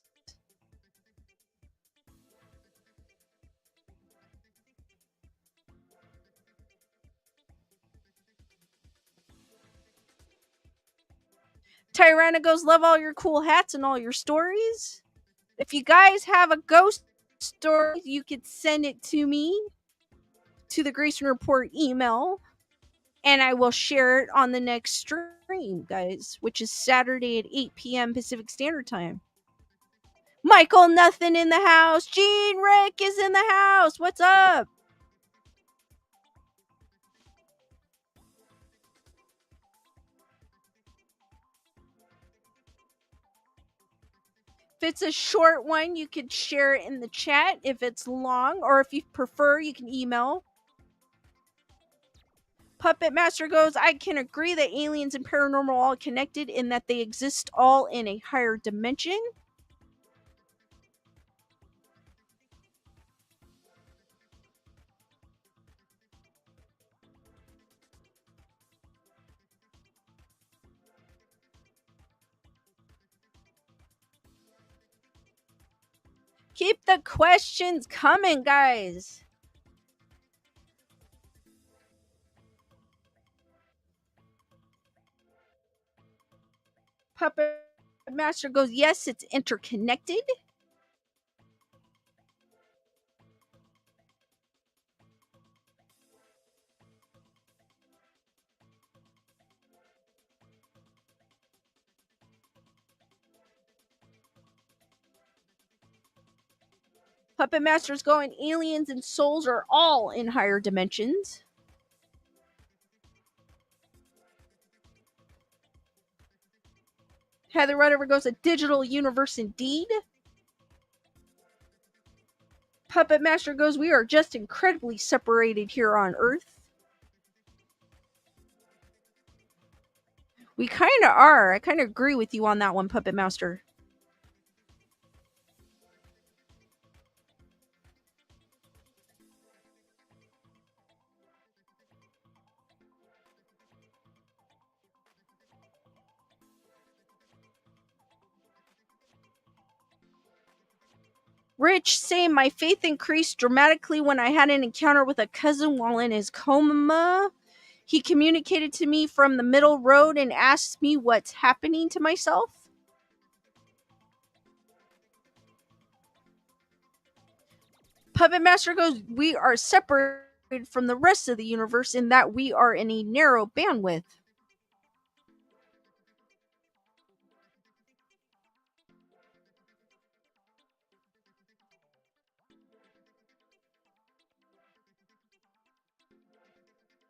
Tyrannicos, love all your cool hats and all your stories. If you guys have a ghost story, you could send it to me to the Grayson Report email, and I will share it on the next stream, guys, which is Saturday at 8 p.m. Pacific Standard Time. Michael Nothing in the house. Gene Rick is in the house. What's up? If it's a short one, you could share it in the chat. If it's long, or if you prefer, you can email. Puppet Master goes, I can agree that aliens and paranormal are all connected in that they exist all in a higher dimension. Keep the questions coming, guys. Puppet Master goes, yes, it's interconnected. Puppet Master's going, aliens and souls are all in higher dimensions. Heather Rudder goes, a digital universe indeed. Puppet Master goes, we are just incredibly separated here on Earth. We kind of are. I kind of agree with you on that one, Puppet Master. Rich saying, my faith increased dramatically when I had an encounter with a cousin while in his coma. He communicated to me from the middle road and asked me what's happening to myself. Puppet Master goes, we are separated from the rest of the universe in that we are in a narrow bandwidth.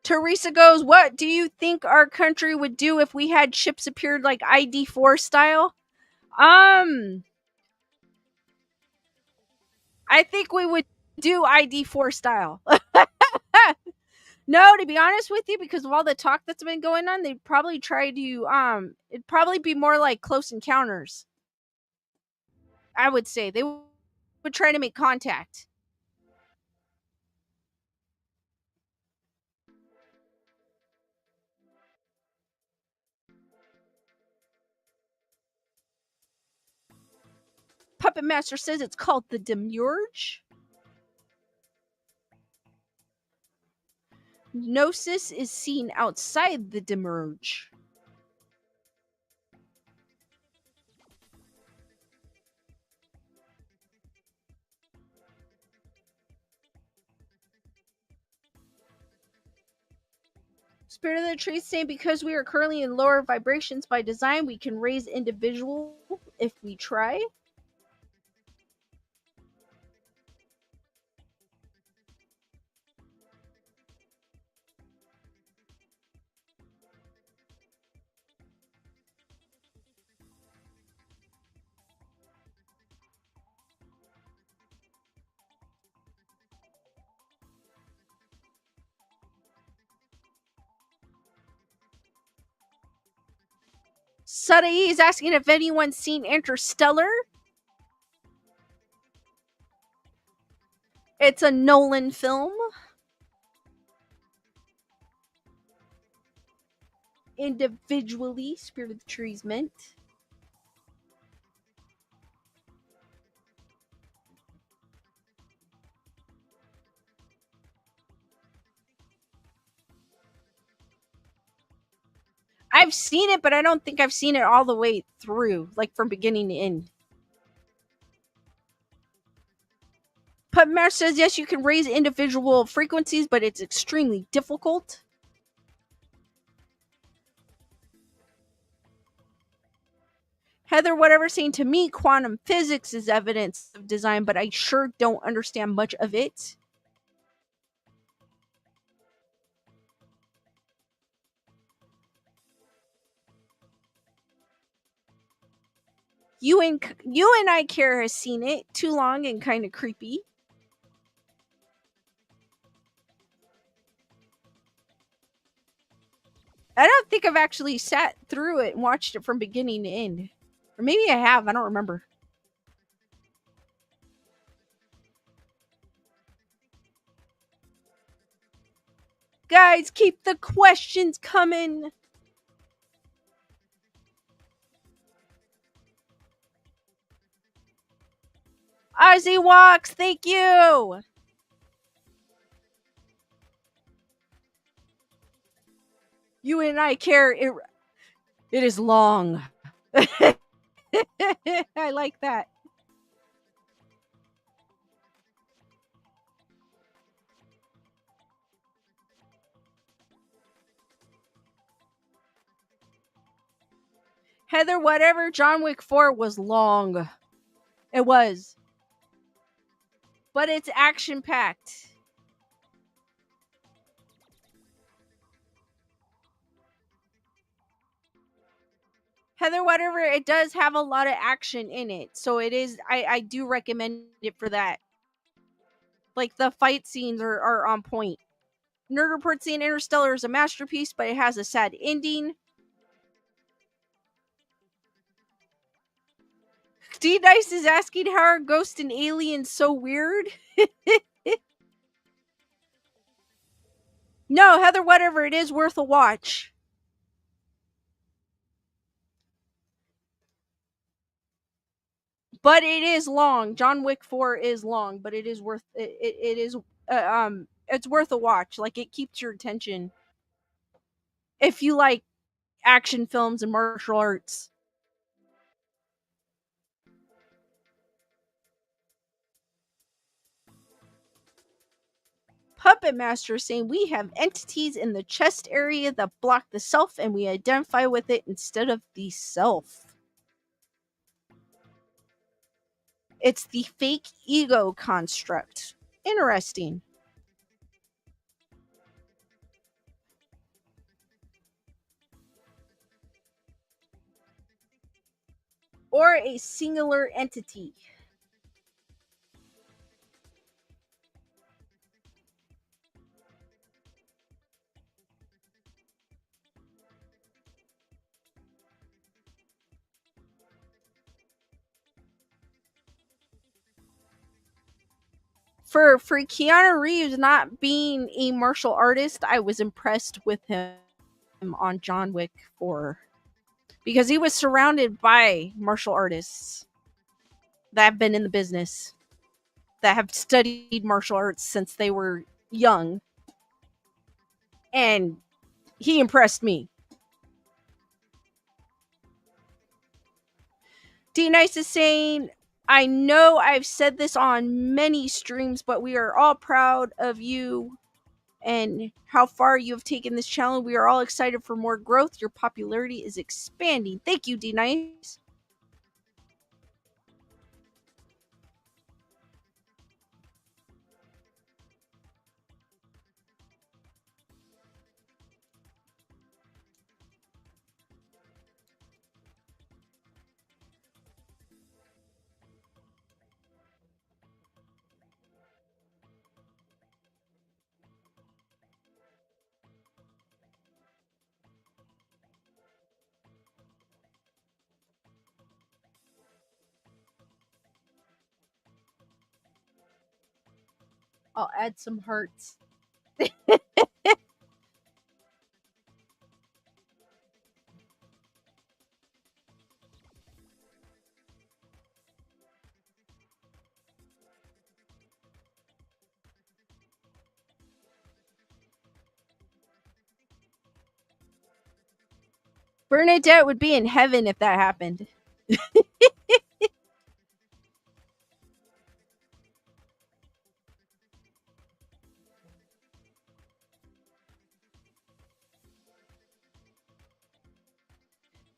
Teresa goes, what do you think our country would do if we had ships appeared like ID4 style? I think we would do ID4 style. No, to be honest with you, because of all the talk that's been going on, they'd probably try to it'd probably be more like Close Encounters. I would say they would try to make contact. Puppet Master says it's called the Demiurge. Gnosis is seen outside the Demiurge. Spirit of the Tree saying, because we are currently in lower vibrations by design, we can raise individual if we try. Sudai is asking if anyone's seen Interstellar. It's a Nolan film. Individually, Spirit of the Trees meant. I I've seen it, but I don't think I've seen it all the way through, like from beginning to end. Puppet Master says, yes, you can raise individual frequencies, but it's extremely difficult. Heather, whatever, saying, to me, quantum physics is evidence of design, but I sure don't understand much of it. You and I care has seen it. Too long and kind of creepy. I don't think I've actually sat through it and watched it from beginning to end. Or maybe I have. I don't remember. Guys, keep the questions coming. Ozzy Walks, thank you. You and I care. It is long. I like that. Heather, whatever, John Wick 4 was long. It was. But it's action packed. Heather, whatever, it does have a lot of action in it. So it is, I do recommend it for that. Like the fight scenes are on point. Nerd Report saying Interstellar is a masterpiece, but it has a sad ending. D Dice is asking, how are Ghost and Aliens so weird? No, Heather, whatever, it is worth a watch. But it is long. John Wick 4 is long, but it is worth it is it's worth a watch. Like, it keeps your attention if you like action films and martial arts. Puppet Master saying, we have entities in the chest area that block the self and we identify with it instead of the self. It's the fake ego construct. Interesting. Or a singular entity. For Keanu Reeves not being a martial artist, I was impressed with him on John Wick 4 because he was surrounded by martial artists that have been in the business, that have studied martial arts since they were young, and he impressed me. D Nice is saying, I know I've said this on many streams, but we are all proud of you and how far you have taken this channel. We are all excited for more growth. Your popularity is expanding. Thank you, D Nice. I'll add some hearts. Bernadette would be in heaven if that happened.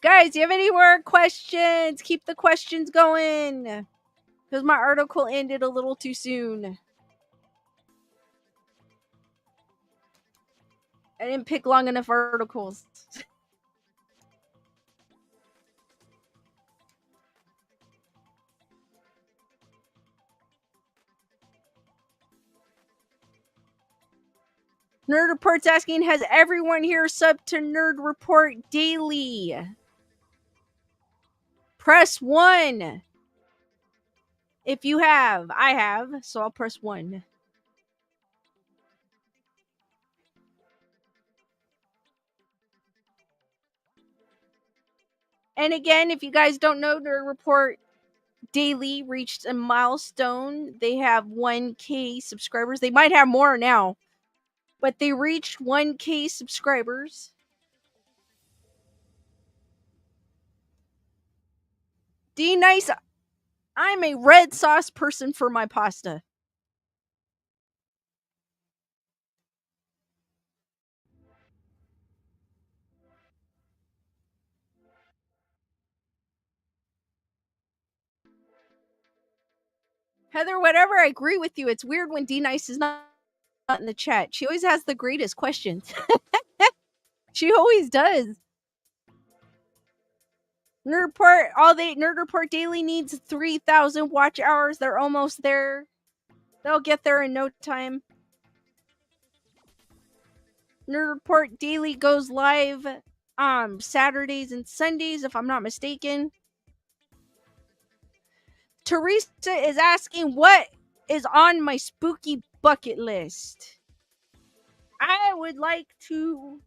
Guys, do you have any more questions? Keep the questions going. Because my article ended a little too soon. I didn't pick long enough articles. Nerd Report's asking, has everyone here subbed to Nerd Report Daily? Press 1. If you have, I have, so I'll press 1. And again, if you guys don't know, Nerd Report Daily reached a milestone. They have 1K subscribers. They might have more now, but they reached 1K subscribers. D Nice, I'm a red sauce person for my pasta. Heather, whatever, I agree with you. It's weird when D Nice is not in the chat. She always has the greatest questions. She always does. Nerd Report Daily needs 3,000 watch hours. They're almost there. They'll get there in no time. Nerd Report Daily goes live Saturdays and Sundays, if I'm not mistaken. Teresa is asking, what is on my spooky bucket list? I would like to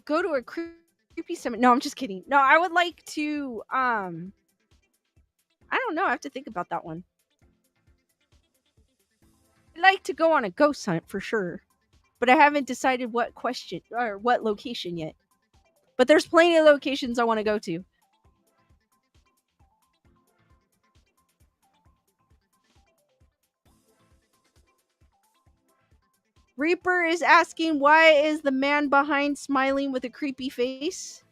go to a creepy cemetery. No, I'm just kidding. No, I would like to I don't know. I have to think about that one. I'd like to go on a ghost hunt for sure, but I haven't decided what question or what location yet. But there's plenty of locations I want to go to. Reaper is asking, why is the man behind smiling with a creepy face?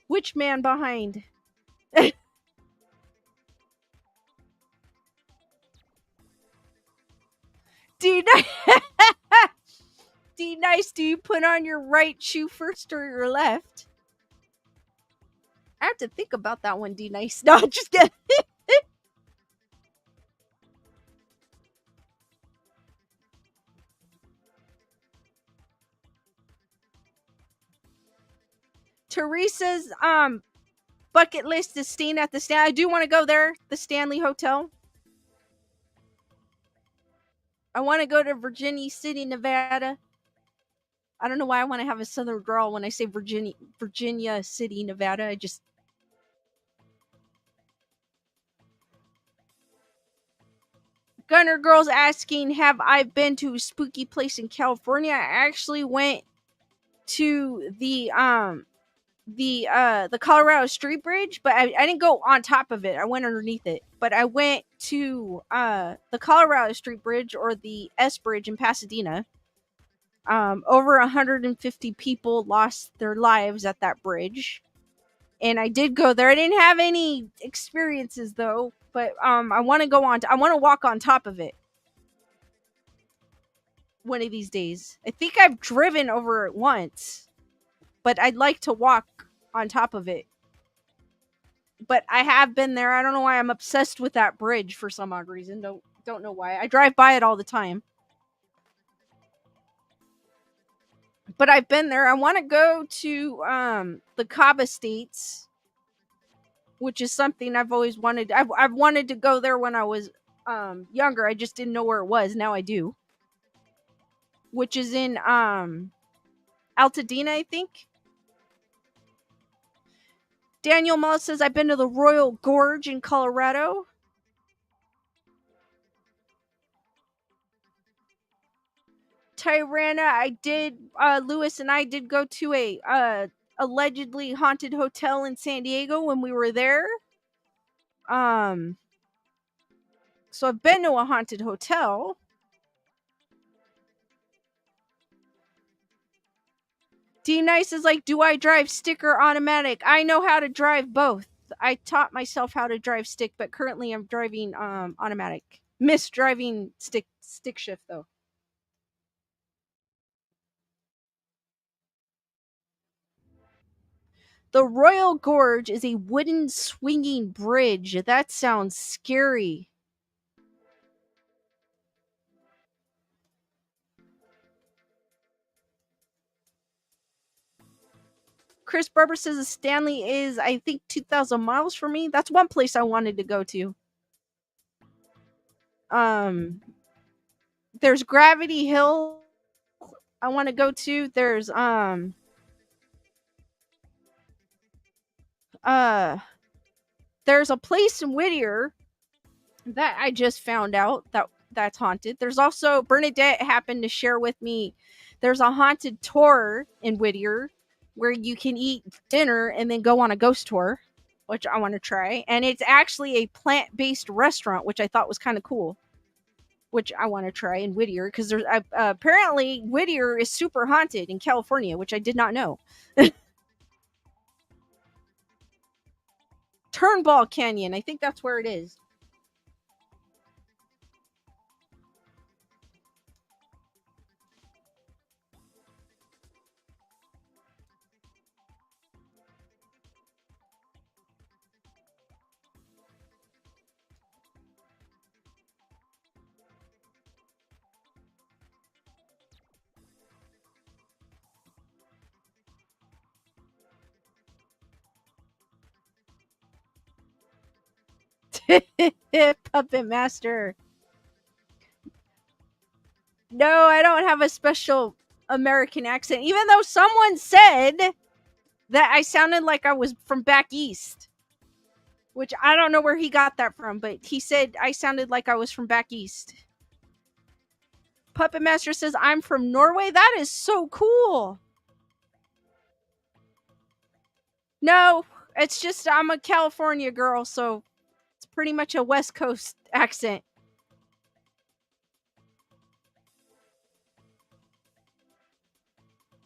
Which man behind? D Nice, do you put on your right shoe first or your left? I have to think about that one, D Nice. No, just kidding. Teresa's bucket list is staying at the Stanley. I do want to go there, the Stanley Hotel. I want to go to Virginia City, Nevada. I don't know why I want to have a southern drawl when I say Virginia City, Nevada. I just Gunner Girl's asking, have I been to a spooky place in California? I actually went to the Colorado Street Bridge, but I didn't go on top of it. I went underneath it. But I went to the Colorado Street Bridge, or the S Bridge in Pasadena. Over 150 people lost their lives at that bridge. And I did go there. I didn't have any experiences though, but I want to I want to walk on top of it one of these days. I think I've driven over it once, but I'd like to walk on top of it. But I have been there. I don't know why I'm obsessed with that bridge for some odd reason. Don't know why. I drive by it all the time. But I've been there. I want to go to the Cabo States, which is something I've always wanted. I've wanted to go there when I was younger. I just didn't know where it was. Now I do. Which is in Altadena, I think. Daniel Moss says, I've been to the Royal Gorge in Colorado. Tirana, I did. Lewis and I did go to a allegedly haunted hotel in San Diego when we were there. Um, so I've been to a haunted hotel. D Nice is like, do I drive stick or automatic? I know how to drive both. I taught myself how to drive stick, but currently I'm driving automatic. Miss driving stick shift though. The Royal Gorge is a wooden swinging bridge. That sounds scary. Chris Barber says Stanley is, I think, 2,000 miles from me. That's one place I wanted to go to. Um, there's Gravity Hill I want to go to. Uh there's a place in Whittier that I just found out that's haunted. There's also Bernadette happened to share with me. There's a haunted tour in Whittier where you can eat dinner and then go on a ghost tour, which I want to try. And it's actually a plant-based restaurant, which I thought was kind of cool, which I want to try in Whittier because there's apparently Whittier is super haunted in California, which I did not know. Turnball Canyon, I think that's where it is. Puppet Master. No, I don't have a special American accent, even though someone said that I sounded like I was from back east, which I don't know where he got that from, but he said I sounded like I was from back east. Puppet Master says I'm from Norway. That is so cool. No, it's just I'm a California girl, so it's pretty much a West Coast accent.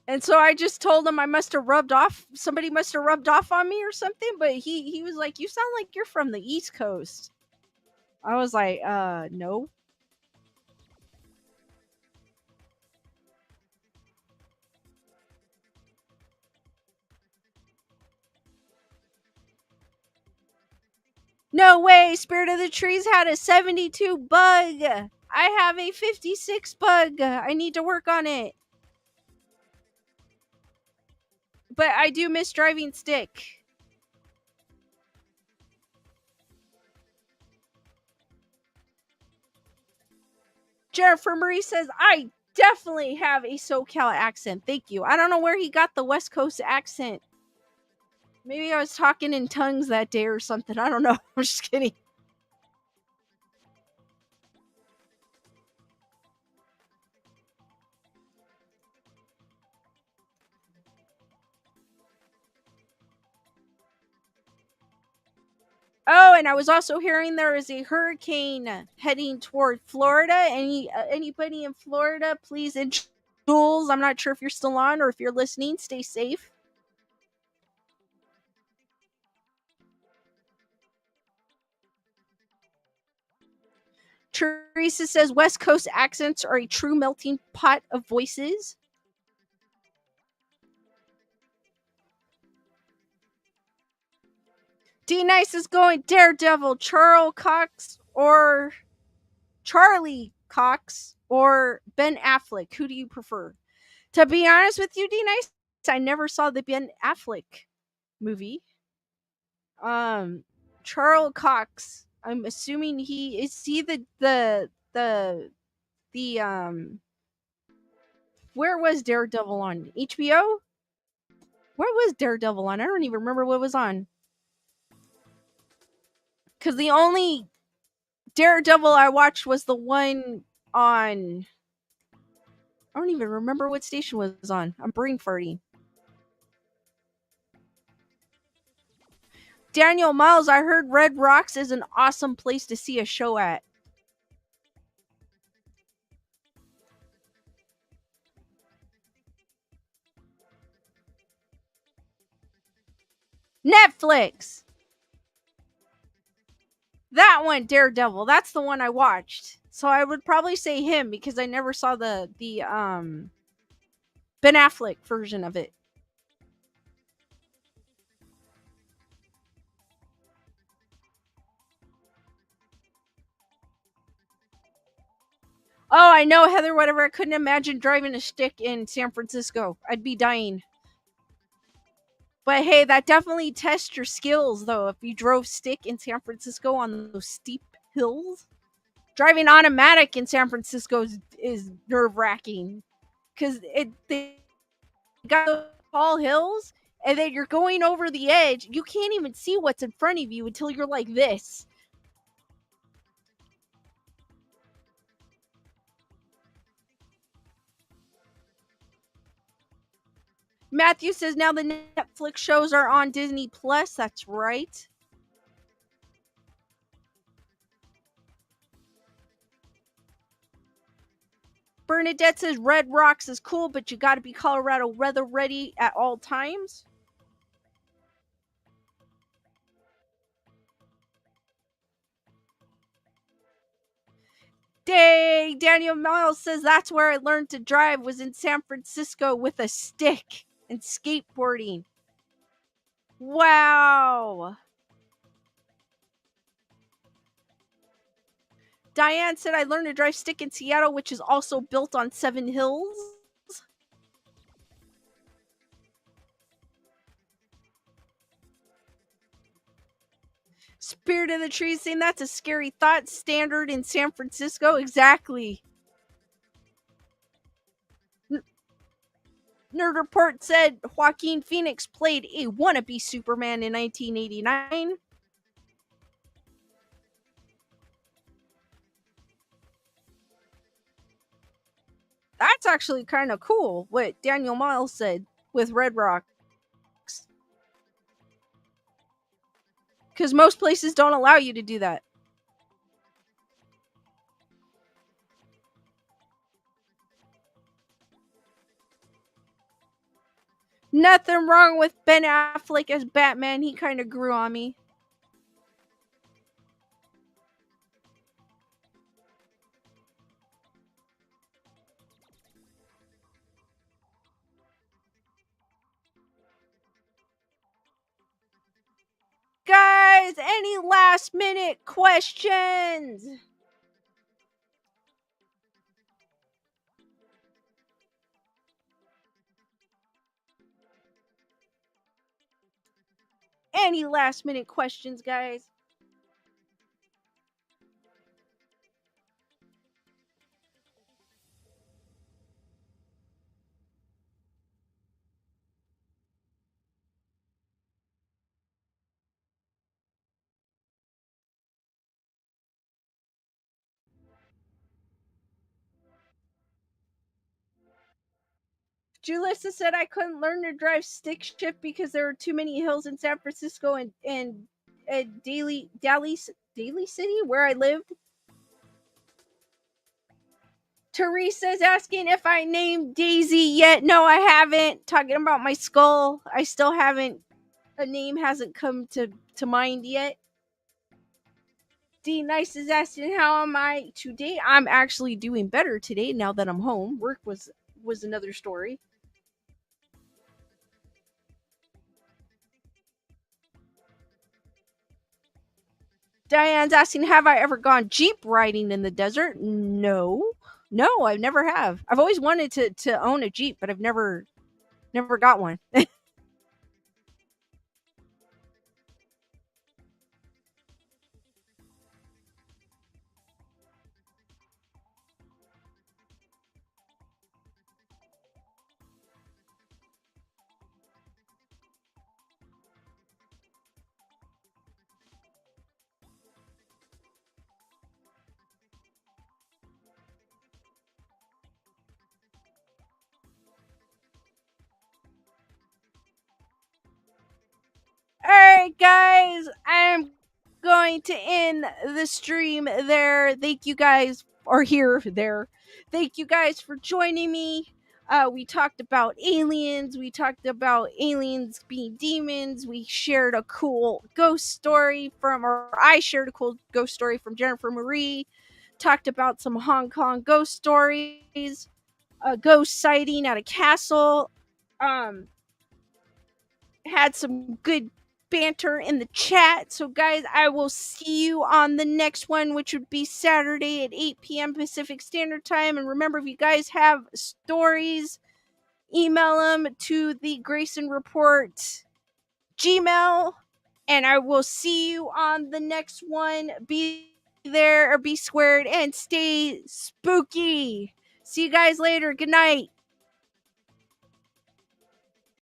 And so I just told him I must have rubbed off. Somebody must have rubbed off on me or something. But he was like, "You sound like you're from the East Coast." I was like, no. No way. Spirit of the Trees had a 72 bug. I have a 56 bug. I need to work on it. But I do miss driving stick. Jennifer Marie says, I definitely have a SoCal accent. Thank you. I don't know where he got the West Coast accent. Maybe I was talking in tongues that day or something. I don't know. I'm just kidding. Oh, and I was also hearing there is a hurricane heading toward Florida. Anybody in Florida, please, and Jules, I'm not sure if you're still on or if you're listening. Stay safe. Teresa says West Coast accents are a true melting pot of voices. D Nice is going Daredevil, Charlie Cox or Ben Affleck. Who do you prefer? To be honest with you, D Nice, I never saw the Ben Affleck movie. Um, Charles Cox. I'm assuming he the where was Daredevil on HBO? Where was Daredevil on? I don't even remember what was on. Because the only Daredevil I watched was the one on I don't even remember what station was on. I'm brain farting. Daniel Miles, I heard Red Rocks is an awesome place to see a show at. Netflix. That one, Daredevil. That's the one I watched. So I would probably say him because I never saw the Ben Affleck version of it. Oh, I know, Heather, whatever. I couldn't imagine driving a stick in San Francisco. I'd be dying. But hey, that definitely tests your skills, though. If you drove stick in San Francisco on those steep hills, driving automatic in San Francisco is nerve wracking because they got those tall hills, and then you're going over the edge. You can't even see what's in front of you until you're like this. Matthew says now the Netflix shows are on Disney Plus. That's right. Bernadette says Red Rocks is cool, but you got to be Colorado weather ready at all times. Dang, Daniel Miles says that's where I learned to drive was in San Francisco with a stick and skateboarding. Wow. Diane said I learned to drive stick in Seattle, which is also built on 7 hills. Spirit of the Trees saying that's a scary thought. Standard in San Francisco. Exactly. Nerd Report said Joaquin Phoenix played a wannabe Superman in 1989. That's actually kind of cool what Daniel Miles said with Red Rocks. Because most places don't allow you to do that. Nothing wrong with Ben Affleck as Batman. He kind of grew on me. Guys, any last minute questions? Any last minute questions, guys? Julissa said I couldn't learn to drive stick shift because there were too many hills in San Francisco and Daly City, where I lived. Teresa's asking if I named Daisy yet. No, I haven't. Talking about my skull. I still haven't. A name hasn't come to mind yet. D Nice is asking how am I today? I'm actually doing better today now that I'm home. Work was another story. Diane's asking, have I ever gone Jeep riding in the desert? No. No, I never have. I've always wanted to own a Jeep, but I've never got one. guys, I'm going to end the stream there. Thank you guys, or here, there. Thank you guys for joining me. We talked about aliens. We talked about aliens being demons. We shared a cool ghost story or I shared a cool ghost story from Jennifer Marie. Talked about some Hong Kong ghost stories. A ghost sighting at a castle. Had some good banter in the chat. So, guys, I will see you on the next one, which would be Saturday at 8 p.m. Pacific Standard Time. And remember, if you guys have stories, email them to the Grayson Report Gmail. And I will see you on the next one. Be there or be squared and stay spooky. See you guys later. Good night.